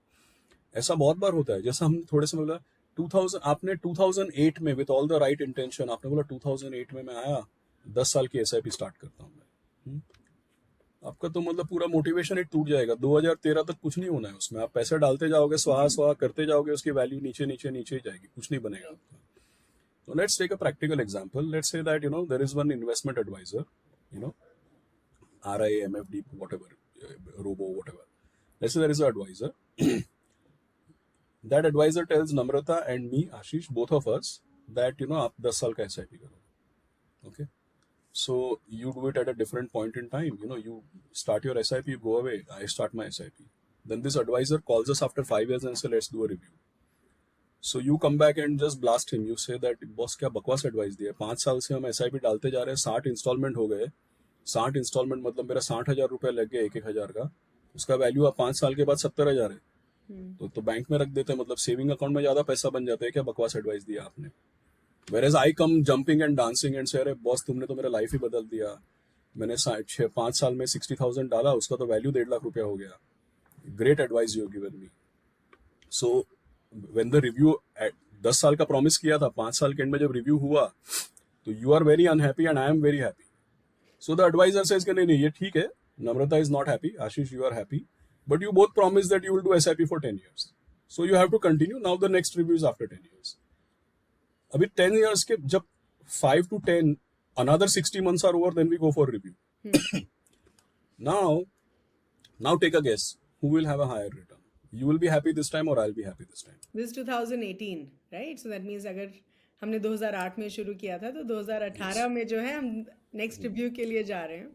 ऐसा बहुत बार होता है. जैसा हम थोड़े समय बोला 2000, आपने 2008 में with all the right intention आपने बोला 2008 में मैं आया 10 साल की SIP स्टार्ट करता हूँ मैं. आपका तो मतलब पूरा मोटिवेशन एक टूट जाएगा. 2013 तक कुछ नहीं होना है उसमें. आप पैसे डालते जाओगे, स्वाहा करते जाओगे, उसकी वैल्यू नीचे नीचे नीचे ही जाएगी, कुछ नहीं बनेगा आपका. So let's take a practical example. Let's say that there is one investment advisor, RIA, MFD, whatever, Robo, whatever. Let's say there is an advisor. That advisor tells Namrata and me, Ashish, both of us, that आप 10 साल का SIP करो. Okay. So you do it at a different point in time. You start your SIP, you go away. I start my SIP. Then this advisor calls us after 5 years and say, let's do a review. So you come back and just blast him. You say that, boss, क्या बकवास advice दिया. 5 साल से हम SIP डालते जा रहे हैं, 60 installment हो गए. 60 installment मतलब मेरा 60,000 रुपया लग गया 1,000 का. उसका वैल्यू अब 5 साल के बाद 70,000 है. तो बैंक में रख देते हैं, मतलब सेविंग अकाउंट में ज्यादा पैसा बन जाता है. क्या बकवास एडवाइस दिया आपने. Whereas I come jumping and dancing and say, अरे बॉस तुमने तो मेरा लाइफ ही बदल दिया. मैंने 5 साल में 60,000 डाला, उसका तो वैल्यू 1.5 लाख रुपया हो गया. Great advice you given me. So when the review 10 साल का प्रॉमिस किया था, 5 साल के एंड में जब रिव्यू हुआ तो you are very unhappy and I am very happy. So the advisor says कि नहीं ये ठीक है, Namrata is not happy, Ashish you are happy, but you both promised that you will do SIP for 10 years. So you have to continue. Now the next review is after 10 years. अभी 10 years के जब 5 to 10 another 60 months are over, then we go for review. Now take a guess who will have a higher return. You will be happy this time or I'll be happy this time. This is 2018, right? So that means अगर हमने 2008 में शुरू किया था तो 2018 में जो है हम नेक्स्ट रिव्यू के लिए जा रहे हैं.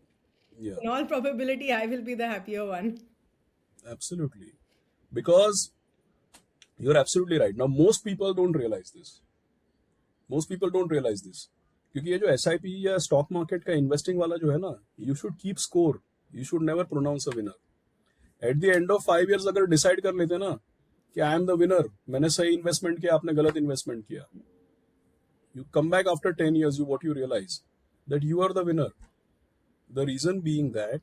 Yeah, In all probability, I will be the happier one. absolutely. Because you're absolutely right. Now most people don't realize this. क्योंकि ये जो SIP या स्टॉक मार्केट का इन्वेस्टिंग वाला जो है ना, you should keep score, you should never pronounce a winner. At the end of 5 years अगर डिसाइड कर लेते ना कि आई एम द विनर, मैंने सही इन्वेस्टमेंट किया, आपने गलत इन्वेस्टमेंट किया, you come back after 10 years, what you realize that you are the winner. The reason being that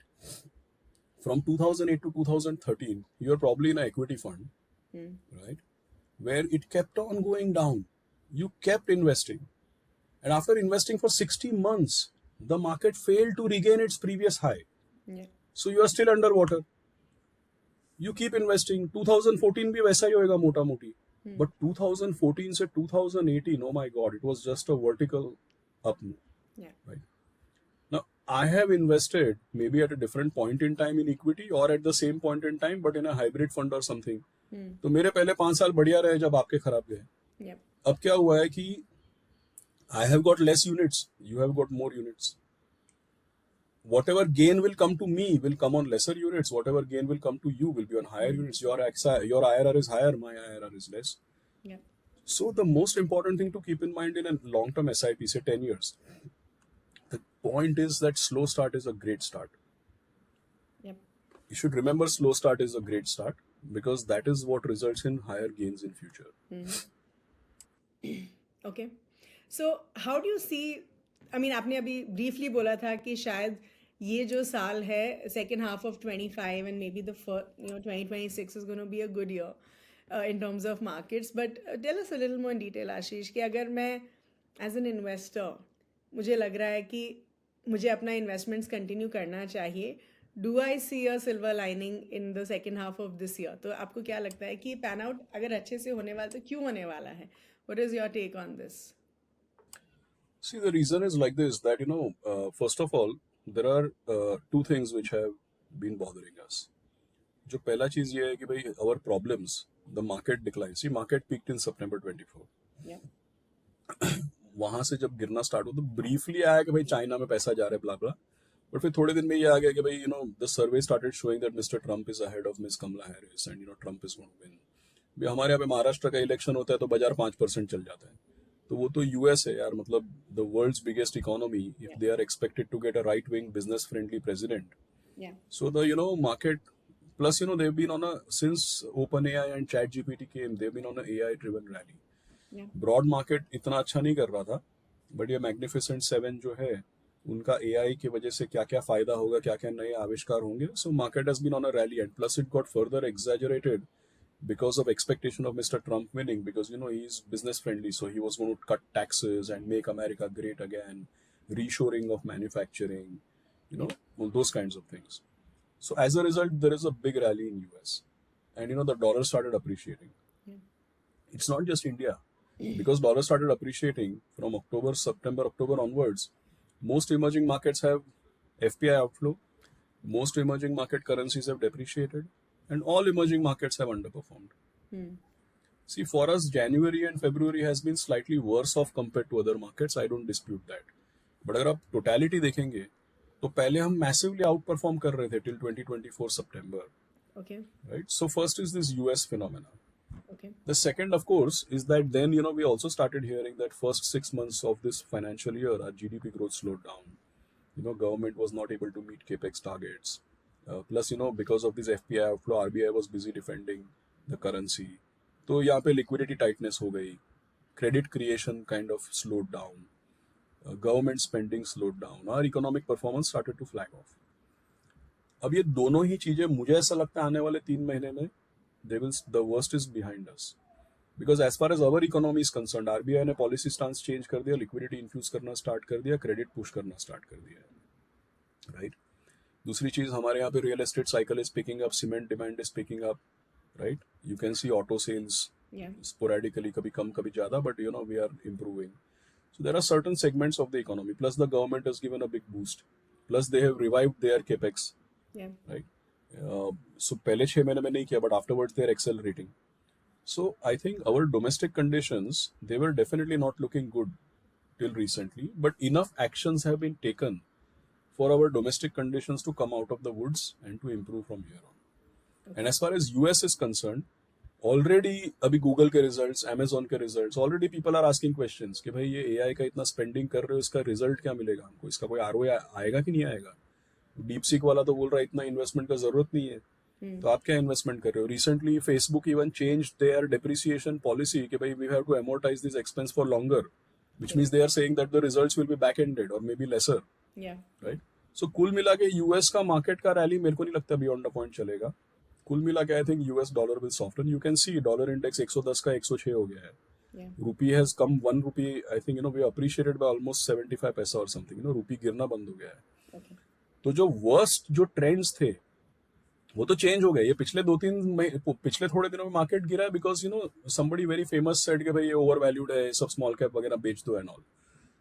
from 2008 to 2013 you are probably in an equity fund, right, where it kept on going down. You kept investing, and after investing for 60 months the market failed to regain its previous high. Yeah. So you are still underwater. You keep investing. 2014 भी वैसा ही होएगा मोटा मोटी. But 2014 से 2018, oh my God, it was just a vertical up move. Yeah. Right. Now, I have invested maybe at a different point in time in equity or at the same point in time, but in a hybrid fund or something. तो मेरे पहले 5 साल बढ़िया रहे जब आपके खराब गए. Yeah. अब क्या हुआ है कि I have got less units, you have got more units. Whatever gain will come to me will come on lesser units. Whatever gain will come to you will be on higher units. Your IRR is higher, my IRR is less. Yeah. So the most important thing to keep in mind in a long-term SIP, say 10 years, the point is that slow start is a great start. Yep. You should remember slow start is a great start because that is what results in higher gains in future. Okay. So how do you see, I mean आपने अभी briefly बोला था कि शायद ये जो साल है second half of 25 and maybe the first, 2026 is going to be a good year in terms of markets, but tell us a little more in detail आशीष कि अगर मैं as an investor मुझे लग रहा है कि मुझे अपना investments continue करना चाहिए, do I see a silver lining in the second half of this year? तो आपको क्या लगता है कि pan out अगर अच्छे से होने वाला तो क्यों होने वाला है? What is your take on this? See, the reason is like this, that, first of all, there are two things which have been bothering us. जो पहला चीज ये है कि भाई our problems, the market decline. See, market peaked in September 24. Yeah. वहां से जब गिरना स्टार्ट हुआ तो ब्रीफली आया कि भाई चाइना में पैसा जा रहा है, ब्ला ब्ला. बट फिर थोड़े दिन में ये आ गया कि भाई the survey started showing that mister Trump is ahead of miss Kamala Harris and Trump is going to win. भी हमारे यहाँ पे महाराष्ट्र का इलेक्शन होता है तो बाजार 5% चल जाता है. तो वो तो यूएस है यार, मतलब the world's biggest economy. If they are expected to get a right wing business friendly president, Yeah. so the market plus they've been on a, since OpenAI and ChatGPT came, they've been on a AI driven rally. Yeah. Broad market इतना अच्छा नहीं कर रहा था, but ये magnificent 7 जो है उनका AI की वजह से क्या क्या फायदा होगा, क्या क्या नए आविष्कार होंगे. So market has been on a rally and plus it got further exaggerated because of expectation of Mr. Trump winning, because he's business friendly, so he was going to cut taxes and make America great again, reshoring of manufacturing, all those kinds of things. So as a result, there is a big rally in US, and the dollar started appreciating. Yeah. It's not just India, because dollar started appreciating from September, October onwards. Most emerging markets have FPI outflow. Most emerging market currencies have depreciated. And all emerging markets have underperformed. See, for us, January and February has been slightly worse off compared to other markets. I don't dispute that. But अगर आप totality देखेंगे, तो पहले हम massively outperform कर रहे थे till 2024 September. Okay. Right? So first is this US phenomena. Okay. The second, of course, is that then, we also started hearing that first 6 months of this financial year, our GDP growth slowed down. Government was not able to meet capex targets. Plus, because of this FPI outflow, RBI was busy defending the currency. तो यहाँ पे liquidity tightness हो गई, credit creation kind of slowed down, government spending slowed down, our economic performance started to flag off. अब ये दोनों ही चीजें मुझे ऐसा लगता है आने वाले 3 महीने में the worst is behind us. Because as far as our economy is concerned, RBI ने policy stance change कर दिया, liquidity infuse करना start कर दिया, credit push करना start कर दिया, right? दूसरी चीज, हमारे यहाँ पे real estate cycle is picking up, cement demand is picking up, right? You can see auto sales Yeah. sporadically, kabhi kam, kabhi zyada, but we are improving. So there are certain segments of the economy. Plus the government has given a big boost. Plus they have revived their capex, Yeah. right? So पहले 6 महीने में नहीं किया, but afterwards they are accelerating. So I think our domestic conditions, they were definitely not looking good till recently, but enough actions have been taken for our domestic conditions to come out of the woods and to improve from here on. And as far as US is concerned, already अभी Google के results, Amazon के results, already people are asking questions कि भाई ये AI का इतना spending कर रहे हो, इसका result क्या मिलेगा हमको, इसका कोई ROI आएगा कि नहीं आएगा. डीप सीक वाला तो बोल रहा है इतना इन्वेस्टमेंट का जरूरत नहीं है, तो आप क्या इन्वेस्टमेंट कर रहे हो. Recently Facebook even change their depreciation policy कि भाई we have to amortize this expense for longer, which means they are saying that the results will be back ended or maybe lesser, Yeah. right? So कुल मिला के US का market का rally मेरे को नहीं लगता बियॉन्ड द पॉइंट चलेगा. कुल मिला के I think US dollar will soften. You can C dollar index 110 का 106 हो गया है. Yeah. रूपी has come 1 rupee, I think we appreciated by almost 75 पैसा और समथिंग. रूपी गिरना बंद हो गया है. Okay. तो जो वर्स्ट जो ट्रेंड्स थे वो तो चेंज हो गए. ये पिछले थोड़े दिनों में मार्केट गिरा है because somebody very famous said कि भाई ये ओवर वैल्यूड है, सब स्मॉल कैप वगैरह बेच दो and all.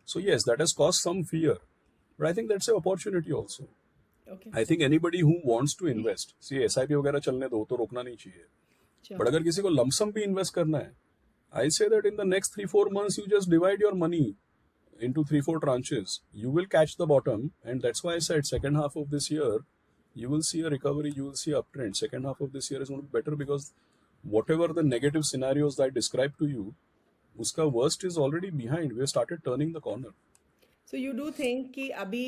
So yes, that has caused some fear, but I think that's a opportunity also. Okay. I think anybody who wants to invest, see SIP वगैरह चलने दो, तो रोकना नहीं चाहिए. Sure. बट अगर किसी को लमसम भी इन्वेस्ट करना है, I say that in the next 3-4 months you just divide your money into 3-4 tranches. You will catch the bottom, and that's why I said second half of this year you will see a recovery, you will see uptrend. Second half of this year is going to be better because whatever the negative scenarios that I described to you, uska worst is already behind. We have started turning the corner. So you do think कि अभी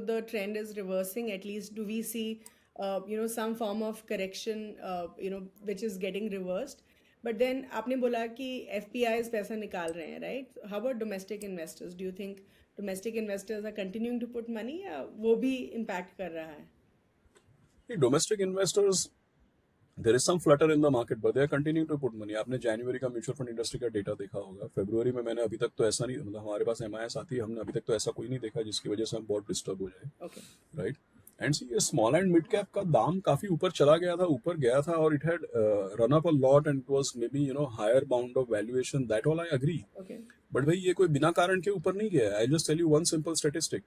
the trend is reversing, at least do we see some form of correction which is getting reversed. But then आपने बोला कि FPIs पैसा निकाल रहे हैं, right? How about domestic investors? Do you think domestic investors are continuing to put money या वो भी impact कर रहा है? The domestic investors, there is some flutter in the market, but they are continuing to put money. आपने जनवरी का mutual fund industry का data देखा होगा. फरवरी में मैंने अभी तक तो ऐसा नहीं, मतलब हमारे पास MIS आती है, हमने अभी तक तो ऐसा कोई नहीं देखा जिसकी वजह से हम बहुत डिस्टर्ब हो जाए. Okay. राइट. एंड सी ये स्मॉल एंड मिड कैप का दाम काफी ऊपर चला गया था, ऊपर गया था, और it had run up a lot and it was maybe higher bound of valuation. That all I agree. Okay. But भाई ये कोई बिना कारण के ऊपर नहीं गया है. I just tell you one simple statistic.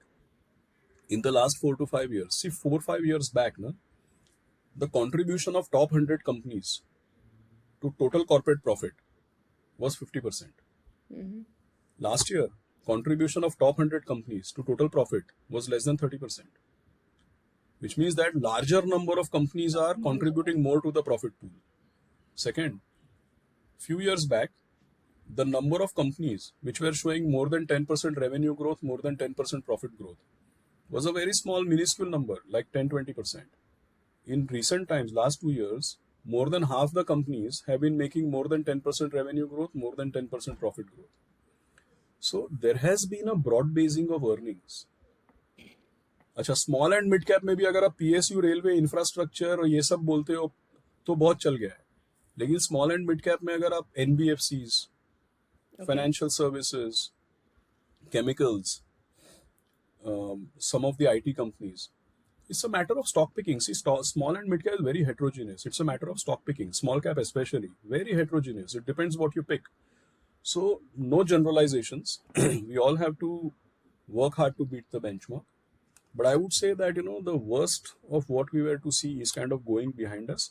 In the last 4 to 5 years, see 4-5 years back, na, the contribution of top 100 companies to total corporate profit was 50%. Last year, contribution of top 100 companies to total profit was less than 30%. Which means that larger number of companies are contributing more to the profit pool. Second, few years back, the number of companies which were showing more than 10% revenue growth, more than 10% profit growth, was a very small, minuscule number, like 10-20%. In recent times, last 2 years, more than half the companies have been making more than 10% revenue growth, more than 10% profit growth. So there has been a broad basing of earnings. अच्छा, small and mid cap में भी अगर आप PSU, railway, infrastructure और ये सब बोलते हो तो बहुत चल गया है. लेकिन स्मॉल एंड मिड कैप में अगर आप NBFCs, financial services, chemicals, some of the IT companies, it's a matter of stock picking. See, small and mid cap is very heterogeneous. It's a matter of stock picking. Small cap especially, very heterogeneous. It depends what you pick. So no generalizations. We all have to work hard to beat the benchmark. But I would say that the worst of what we were to see is kind of going behind us.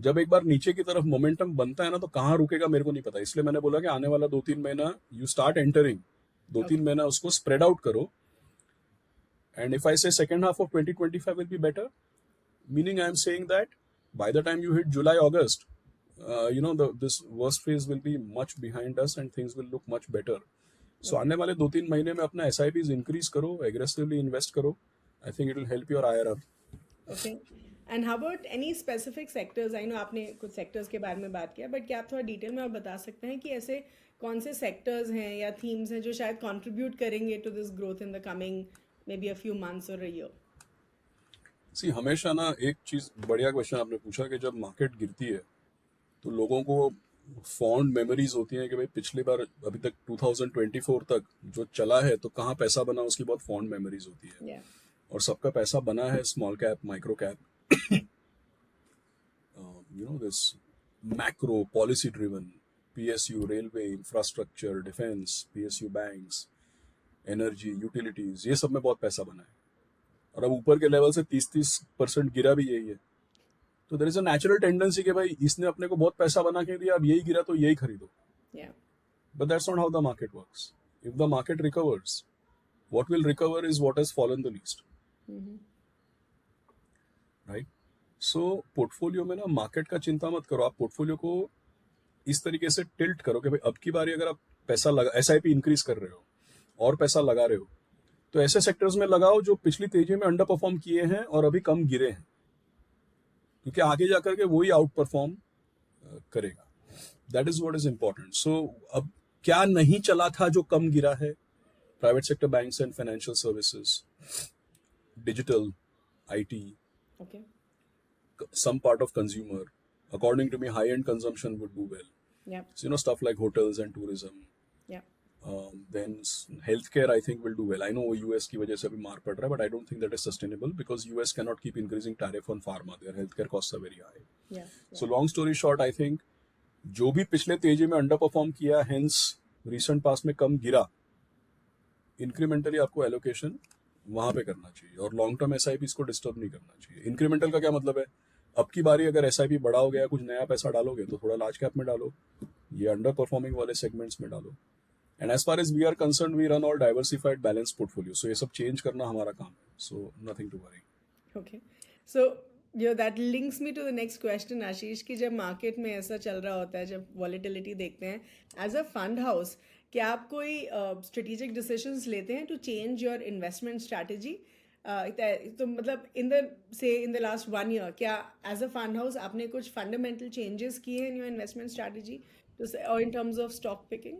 जब एक बार नीचे की तरफ momentum बनता है ना, तो कहाँ रुकेगा मेरे को नहीं पता. इसलिए मैंने बोला कि आने वाला 2-3 महीना यू स्टार्ट एंटरिंग, 2-3 महीना उसको स्प्रेड आउट करो. And if I say second half of 2025 will be better, meaning I am saying that by the time you hit July, August, this worst phase will be much behind us and things will look much better. So आने वाले 2-3 महीने में अपना SIPs increase करो, aggressively invest करो. I think it will help your IRR. Okay. And how about any specific sectors? I know आपने कुछ sectors के बारे में बात किया, but क्या आप थोड़ा डिटेल में आप बता सकते हैं कि ऐसे कौन से sectors हैं या themes हैं जो शायद contribute करेंगे to this growth in the coming maybe a few months or a year? See, हमेशा ना एक चीज, बढ़िया क्वेश्चन आपने पूछा कि जब मार्केट गिरती है तो लोगों को फॉन्ड मेमोरीज होती हैं कि भाई पिछली बार अभी तक 2024 तक जो चला है तो कहाँ पैसा बना, उसकी बहुत फॉन्ड मेमोरीज होती है. Yeah. और सबका पैसा बना है small cap, micro cap, this macro policy driven, PSU railway infrastructure defence, PSU banks, energy utilities, ये सब में बहुत पैसा बना है। और अब ऊपर के लेवल से 30-30% गिरा भी यही है। तो there is a natural tendency कि भाई इसने अपने को बहुत पैसा बना के दिया, अब यही गिरा तो यही खरीदो। Yeah. But that's not how the market works. If the market recovers, what will recover is what has fallen the least. Right? So portfolio में ना मार्केट का चिंता मत करो, आप पोर्टफोलियो को इस तरीके से टिल्ट करो कि भाई अब की बारी अगर आप पैसा लगा एसआईपी इंक्रीज कर रहे हो और पैसा लगा रहे हो तो ऐसे सेक्टर्स में लगाओ जो पिछली तेजी में अंडर परफॉर्म किए हैं और अभी कम गिरे हैं, क्योंकि आगे जाकर के वही आउट परफॉर्म करेगा। That is what is important. So अब क्या नहीं चला था जो कम गिरा है? Private sector banks and financial services, digital, IT, Okay. some part of consumer. According to me, high-end consumption would do well. Yeah. So, stuff like hotels and tourism. Yeah. Then healthcare, I think, will do well. I know US की वजह से अभी मार पड़ रहा है, but I don't think that is sustainable because US cannot keep increasing tariff on pharma. Their healthcare costs are very high. Yeah. So, long story short, I think जो भी पिछले तेजी में अंडर परफॉर्म किया, hence recent past में कम गिरा, incrementally आपको allocation वहां पे करना चाहिए और लॉन्ग टर्म एसआईपी इसको डिस्टर्ब नहीं करना चाहिए। इंक्रीमेंटल का क्या मतलब है? अब की बारी अगर एसआईपी बड़ा हो गया, कुछ नया पैसा डालोगे तो थोड़ा लार्ज कैप में डालो, ये अंडर परफॉर्मिंग वाले सेगमेंट्स में डालो। And as far as we are concern, we run all diversified balance portfolio, so ये सब चेंज करना हमारा काम है, so nothing to worry. Okay. So, that links me to the next question, Ashish, कि जब मार्केट में ऐसा चल रहा होता है, जब वॉलेटिलिटी देखते हैं, एज अ फंड हाउस क्या आप कोई स्ट्रेटेजिक डिसीजंस लेते हैं to change your investment strategy? तो मतलब इन द लास्ट 1 year क्या एज अ फंड हाउस आपने कुछ फंडामेंटल चेंजेस किए इन योर इन्वेस्टमेंट स्ट्रैटेजी और in terms of stock picking?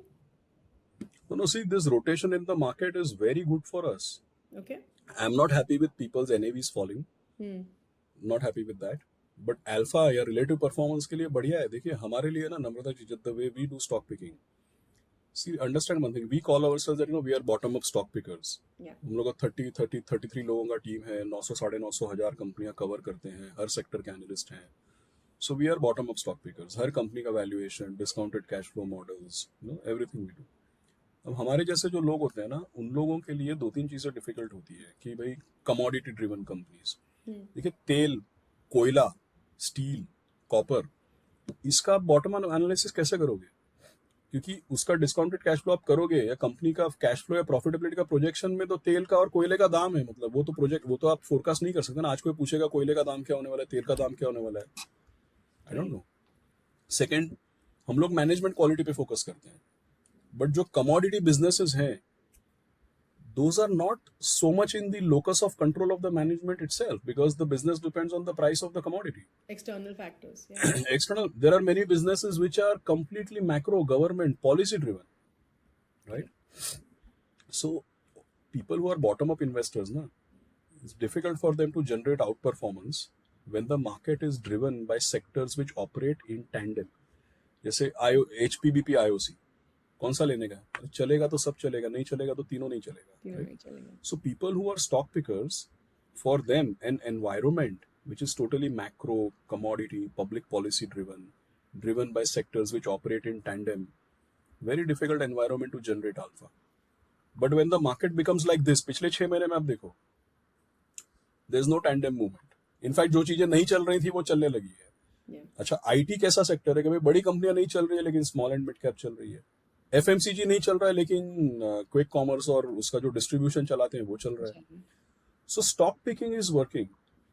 No, see, this rotation in the market is very good for us. Okay. I'm not happy with people's NAVs falling. Not happy with that. But alpha या relative performance के लिए बढ़िया है। देखिए हमारे लिए ना नम्रता जी, the way we do stock picking. See, understand one thing. We call ourselves that we are bottom up stock pickers. Yeah. हम लोग का 33 लोगों का टीम है, 900 950 हजार कंपनियां कवर करते हैं, हर सेक्टर के एनालिस्ट हैं। So we are bottom up stock pickers. हर कंपनी का valuation, discounted cash flow models, everything we do. अब हमारे जैसे जो लोग होते हैं ना, उन लोगों के लिए 2-3 चीजें डिफिकल्ट होती है कि भाई कमोडिटी ड्रिवन कंपनीज, देखिए तेल, कोयला, स्टील, कॉपर, इसका बॉटम अप एनालिसिस कैसे करोगे? क्योंकि उसका डिस्काउंटेड कैश फ्लो आप करोगे या कंपनी का कैश फ्लो या प्रॉफिटेबिलिटी का प्रोजेक्शन में तो तेल का और कोयले का दाम है, मतलब वो तो आप फोरकास्ट नहीं कर सकते ना। आज कोई पूछेगा कोयले का दाम क्या होने वाला है, तेल का दाम क्या होने वाला है, आई डोंट नो। सेकेंड, हम लोग मैनेजमेंट क्वालिटी पे फोकस करते हैं, बट जो कमोडिटी बिजनेसेस हैं, those are not so much in the locus of control of the management itself because the business depends on the price of the commodity. External factors. Yeah. External, there are many businesses which are completely macro, government, policy driven, right? So people who are bottom up investors, na, it's difficult for them to generate outperformance when the market is driven by sectors which operate in tandem. जैसे HPBP IOC, कौन सा लेने का? चलेगा तो सब चलेगा, नहीं चलेगा तो तीनों नहीं चलेगा। So people who are stock pickers, for them an environment which is totally macro, commodity, public policy driven by sectors which operate in tandem, very difficult environment to generate alpha. But when the market becomes like this, पिछले 6 महीने में आप देखो, there is no tandem movement. In fact, जो चीजें नहीं चल रही थी वो चलने लगी है। अच्छा, IT कैसा सेक्टर है कि भाई बड़ी कंपनियां नहीं चल रही है लेकिन स्मॉल एंड मिड कैप चल रही है। FMCG नहीं चल रहा है लेकिन क्विक कॉमर्स और उसका जो डिस्ट्रीब्यूशन चलाते हैं वो चल रहा है। सो stock picking is working.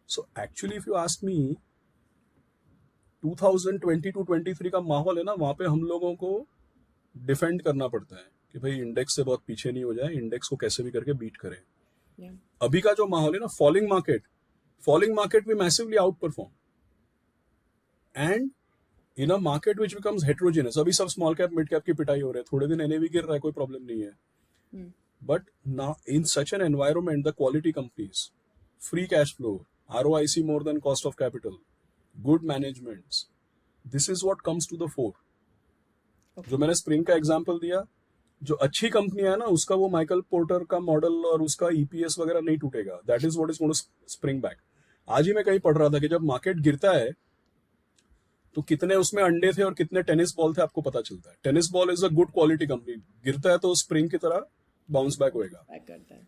So actually if you ask me, 2022-23 का माहौल है ना, वहां पे हम लोगों को डिफेंड करना पड़ता है कि भाई इंडेक्स से बहुत पीछे नहीं हो जाए, इंडेक्स को कैसे भी करके बीट करें। अभी का जो माहौल है ना, फॉलिंग मार्केट भी massively out perform, and in a market which becomes heterogeneous. अभी सब स्मॉल कैप मिड कैप की पिटाई हो रही है, थोड़े दिन एनएवी गिर रहा है, कोई प्रॉब्लम नहीं है। But now in such an environment, the quality companies, free cash flow, ROIC more than cost of capital, good management, this is what comes to the four. जो मैंने स्प्रिंग का एग्जांपल दिया, जो अच्छी कंपनी है ना, उसका वो माइकल पोर्टर का मॉडल और उसका EPS वगैरह नहीं टूटेगा। That is what is going to spring back. आज ही मैं कहीं पढ़ रहा था कि जब मार्केट गिरता है तो कितने उसमें अंडे थे और कितने टेनिस बॉल थे आपको पता चलता है. Tennis ball is a good quality company, गिरता है तो स्प्रिंग की तरह बाउंस बैक होएगा, बैक करता है.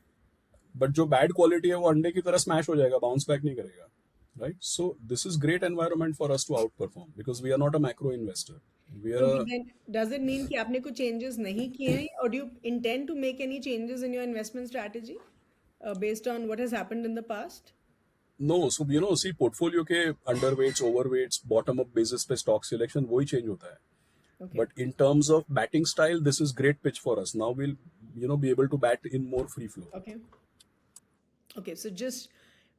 बट जो बैड क्वालिटी है वो अंडे की तरह स्मैश हो जाएगा, बाउंस बैक नहीं करेगा. Right, so this is great environment for us to outperform because we are not a macro investor, we So are but then does it mean कि आपने कुछ changes नहीं किए हैं, or do you intend to make any changes in your investment strategy based on what has happened in the past? No. So you know see portfolio के underweights, overweights, bottom up basis पे stock selection वही change होता है. Okay. But in terms of batting style, this is great pitch for us. Now we'll, be able to bat in more free flow. Okay. Okay, so just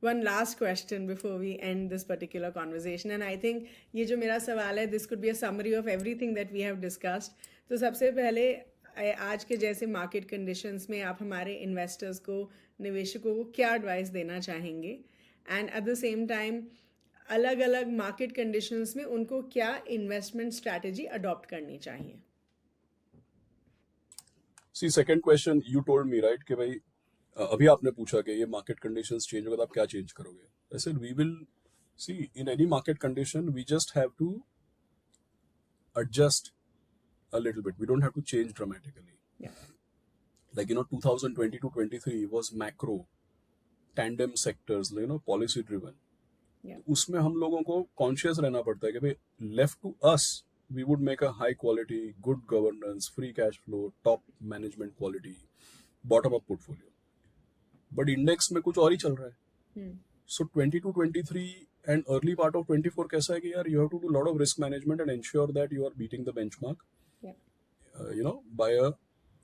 one last question before we end this particular conversation, and I think ये जो मेरा सवाल है, this could be a summary of everything that we have discussed. तो सबसे पहले आज के जैसे मार्केट कंडीशंस में आप हमारे इन्वेस्टर्स को, निवेशकों को क्या एडवाइस देना चाहेंगे, and at the same time अलग अलग मार्केट कंडीशंस में उनको क्या इन्वेस्टमेंट स्ट्रैटेजी अडॉप्ट करनी चाहिए? See, second question you told me, right, कि भाई अभी आपने पूछा कि ये मार्केट कंडीशंस चेंज होगा तो आप क्या चेंज करोगे. I said we will see in any market condition we just have to adjust a little bit. We don't have to change dramatically. Yeah. Like 2022-23 was macro, tandem sectors, policy driven. Yeah. उसमें हम लोगों को conscious रहना पड़ता है कि भाई left to us we would make a high quality, good governance, free cash flow, top management quality, bottom up portfolio. But index में कुछ और ही चल रहा है. So 22-23 and early part of 24 कैसा है कि यार you have to do lot of risk management and ensure that you are beating the benchmark, by a,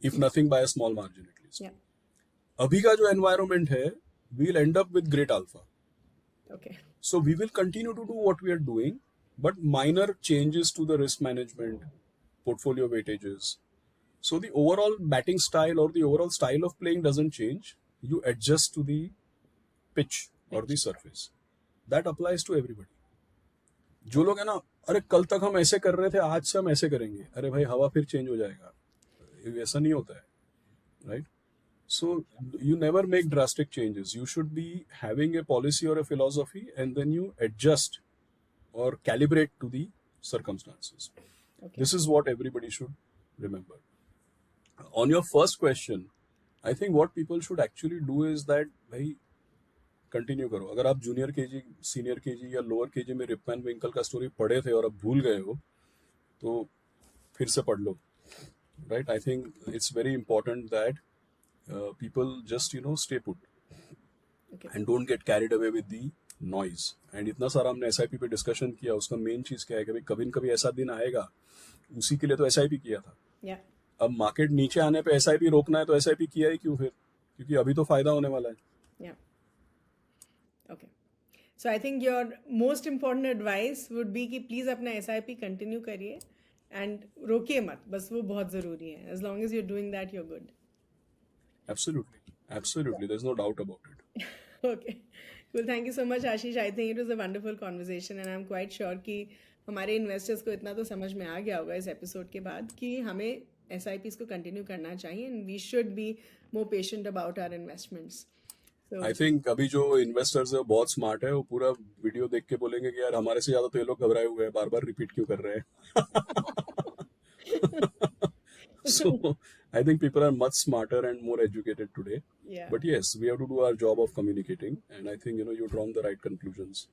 if nothing by a small margin at least. अभी का जो एनवायरनमेंट है, we will end up with great alpha. Okay. So we will continue to do what we are doing, but minor changes to the risk management, portfolio weightages. So the overall batting style or the overall style of playing doesn't change. You adjust to the pitch or the surface. That applies to everybody. जो लोग है ना, अरे कल तक हम ऐसे कर रहे थे, आज से हम ऐसे करेंगे, अरे भाई हवा फिर चेंज हो जाएगा, ऐसा नहीं होता है, right? So you never make drastic changes. You should be having a policy or a philosophy and then you adjust or calibrate to the circumstances. Okay. This is what everybody should remember. On your first question, I think what people should actually do is that भाई continue करो. अगर आप junior KG, senior KG या lower KG में rib and विंकल का story पढ़े थे और अब भूल गए हो तो फिर से पढ़ लो. Right, I think it's very important that people just stay put. Okay. And don't get carried away with the noise. And इतना सारा हमने SIP पे डिस्कशन किया, उसका मेन चीज क्या है कि भाई कभी न कभी ऐसा दिन आएगा, उसी के लिए तो SIP किया था. Yeah. अब मार्केट नीचे आने पे SIP रोकना है तो SIP किया ही क्यों फिर, क्योंकि अभी तो फायदा होने वाला है. Yeah. Okay. So I think your most important advice would be कि please अपना SIP continue करिए and रोकिए मत, बस वो बहुत ज़रूरी है. As long as you're doing that, you're good. Absolutely, there's no doubt about it. Okay. Cool. Thank you so much, Ashish. I think it was a wonderful conversation and I'm quite sure कि हमारे investors को इतना तो समझ में आ गया होगा इस एपिसोड के बाद कि हमें SIPs को कंटिन्यू करना चाहिए and we should be more patient about our investments. So, I think अभी जो इन्वेस्टर्स है वो बहुत स्मार्ट है, वो पूरा वीडियो देख के बोलेंगे कि यार हमारे से ज्यादा तो ये लोग घबराए हुए हैं, बार बार रिपीट क्यों कर रहे हैं. So I think people are much smarter and more educated today. yeah. But yes, we have to do our job of communicating, and I think you've drawn the right conclusions.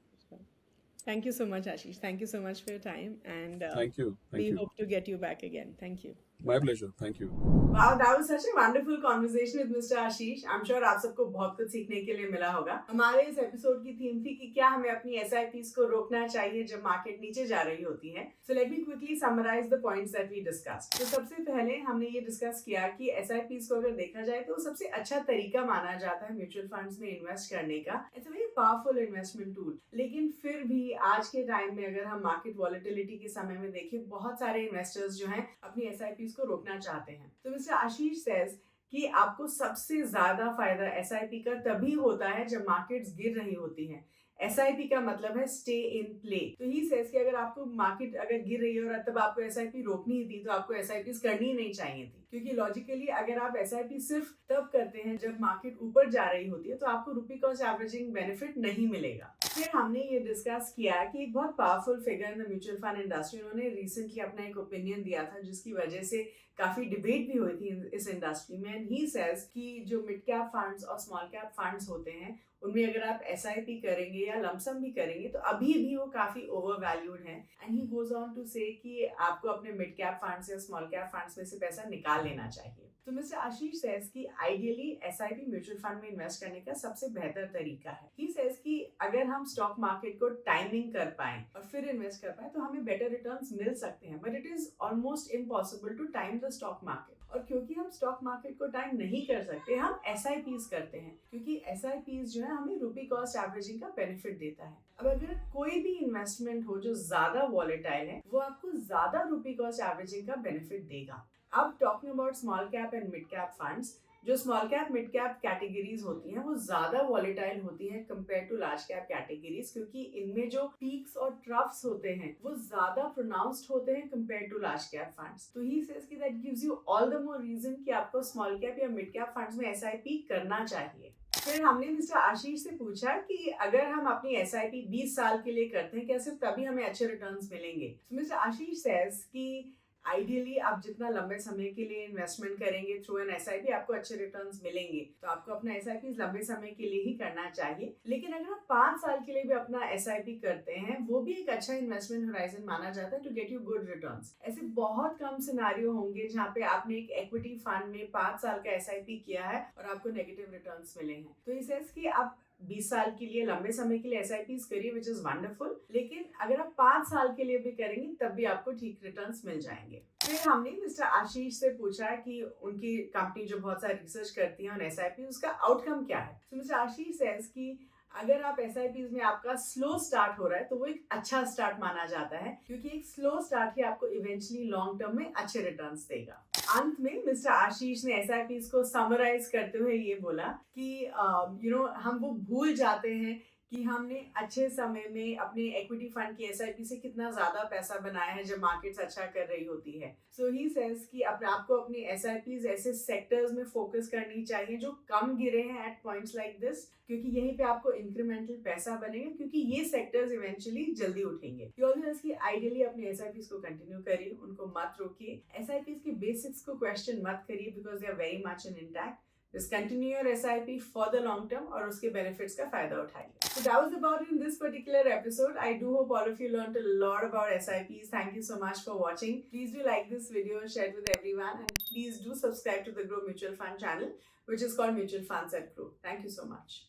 Thank you so much, Ashish. Thank you so much for your time, and Thank you. we hope to get you back again. Thank you. My pleasure. Thank you. Wow, that was such a wonderful conversation with Mr. Ashish. I'm sure आप सबको बहुत कुछ सीखने के लिए मिला होगा. हमारे इस एपिसोड की थीम थी कि क्या हमें अपनी SIPs को रोकना चाहिए जब मार्केट नीचे जा रही होती है. So let me quickly summarize the points that we discussed. तो सबसे पहले हमने ये डिस्कस किया कि SIPs को अगर देखा जाए तो सबसे अच्छा तरीका माना जाता है म्यूचुअल फंड्स में इन्वेस्ट करने का. It's a very powerful investment tool. लेकिन फिर भी आज के टाइम में अगर हम मार्केट वॉलेटिलिटी के समय में देखें, बहुत सारे इन्वेस्टर्स जो हैं अपनी SIPs को रोकना चाहते हैं. तो मिस्टर आशीष सेज कि आपको सबसे ज्यादा फायदा SIP का तभी होता है जब मार्केट्स गिर रही होती हैं. SIP का मतलब है स्टे इन प्ले. तो ही सेज कि अगर आपको मार्केट अगर गिर रही है और तब आपको SIP रोकनी ही थी तो आपको SIPs करनी ही नहीं चाहिए थी. क्योंकि लॉजिकली अगर आप SIP सिर्फ तब करते हैं जब मार्केट ऊपर जा रही होती है तो आपको रुपी कॉस्ट एवरेजिंग बेनिफिट नहीं मिलेगा। फिर हमने ये डिस्कस किया कि एक बहुत powerful figure in the mutual fund industry, उन्होंने रिसेंटली अपना एक ओपिनियन दिया था जिसकी वजह से काफी डिबेट भी हुई थी इस इंडस्ट्री में। एंड ही सेज कि जो मिड कैप फंड्स और स्मॉल कैप फंड्स होते हैं उनमें अगर आप SIP करेंगे या लमसम भी करेंगे तो अभी भी वो काफी ओवर वैल्यूड है। And he goes on to say कि आपको अपने मिड कैप फंड्स या स्मॉल कैप फंड्स में से पैसा निकाल लेना चाहिए। तो मिस्टर आशीष सेज कि आइडियली SIP म्यूचुअल फंड में इन्वेस्ट करने का सबसे बेहतर तरीका है। ही सेज कि अगर हम स्टॉक मार्केट को टाइमिंग कर पाएं और फिर इन्वेस्ट कर पाएं तो हमें बेटर रिटर्न्स मिल सकते हैं, but it is almost impossible to time the stock market. और क्योंकि हम स्टॉक मार्केट को टाइम नहीं कर सकते, हम SIPs करते हैं, क्योंकि SIPs जो है हमें रुपी कॉस्ट एवरेजिंग का बेनिफिट देता है। अब अगर कोई भी इन्वेस्टमेंट हो जो ज्यादा वॉलेटाइल है वो आपको ज्यादा रुपी कॉस्ट एवरेजिंग का बेनिफिट देगा। अब talking about small cap and mid cap funds, जो small cap mid cap categories होती हैं वो ज्यादा वॉलेटाइल होती हैं compare to large cap categories, क्योंकि इनमें जो पीक्स और ट्रफ्स होते हैं वो ज्यादा प्रोनाउंस्ड होते हैं compare to large cap funds. तो ही सेज कि that gives you all the more reason कि आपको स्मॉल कैप या मिड कैप फंड्स में SIP करना चाहिए। फिर हमने मिस्टर आशीष से पूछा कि अगर हम अपनी SIP 20 साल के लिए करते हैं क्या सिर्फ तभी हमें अच्छे रिटर्न्स मिलेंगे। तो मिस्टर आशीष सेज कि आइडियली आप जितना लंबे समय के लिए इन्वेस्टमेंट करेंगे थ्रू एन SIP आपको अच्छे रिटर्न्स मिलेंगे, तो आपको अपना SIP लंबे समय के लिए ही करना चाहिए। लेकिन अगर आप 5 साल के लिए भी अपना SIP करते हैं वो भी एक अच्छा इन्वेस्टमेंट होराइजन माना जाता है to get you good returns. ऐसे बहुत कम सिनारियो होंगे जहाँ पे आपने एक इक्विटी फंड में 5 साल का SIP किया है और आपको नेगेटिव रिटर्न्स मिले हैं। तो इस सेंस कि आप 20 साल के लिए लंबे समय के लिए SIPs करिए विच इज वंडरफुल, लेकिन अगर आप 5 साल के लिए भी करेंगे तब भी आपको ठीक रिटर्न्स मिल जाएंगे। फिर हमने मिस्टर आशीष से पूछा कि उनकी कंपनी जो बहुत सारी रिसर्च करती है ऑन SIP उसका आउटकम क्या है। तो मिस्टर आशीष सेज कि अगर आप SIPs में आपका स्लो स्टार्ट हो रहा है तो वो एक अच्छा स्टार्ट माना जाता है, क्योंकि एक स्लो स्टार्ट ही आपको इवेंचुअली लॉन्ग टर्म में अच्छे रिटर्न्स देगा। अंत में मिस्टर आशीष ने SIPs को समराइज करते हुए ये बोला कि हम वो भूल जाते हैं कि हमने अच्छे समय में अपने इक्विटी फंड की SIP से कितना ज्यादा पैसा बनाया है जब मार्केट्स अच्छा कर रही होती है। सो ही सेज कि आपको अपनी SIPs ऐसे सेक्टर्स में फोकस करनी चाहिए जो कम गिरे हैं एट पॉइंट्स लाइक दिस, क्योंकि यहीं पे आपको इंक्रीमेंटल पैसा बनेगा, क्योंकि ये सेक्टर्स इवेंचुअली जल्दी उठेंगे। ही आल्सो सेज कि आइडियली अपने SIPs को कंटिन्यू करिए, उनको मत रोकिए, SIPs के बेसिक्स को क्वेश्चन मत करिए because they are very much in intact. Just continue your SIP for the long term और उसके benefits का फायदा उठाइए। So that was about it in this particular episode. I do hope all of you learned a lot about SIPs. Thank you so much for watching. Please do like this video, share it with everyone, and please do subscribe to the Grow Mutual Fund channel, which is called Mutual Funds at Grow. Thank you so much.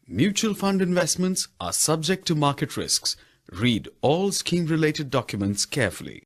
Mutual fund investments are subject to market risks. Read all scheme-related documents carefully.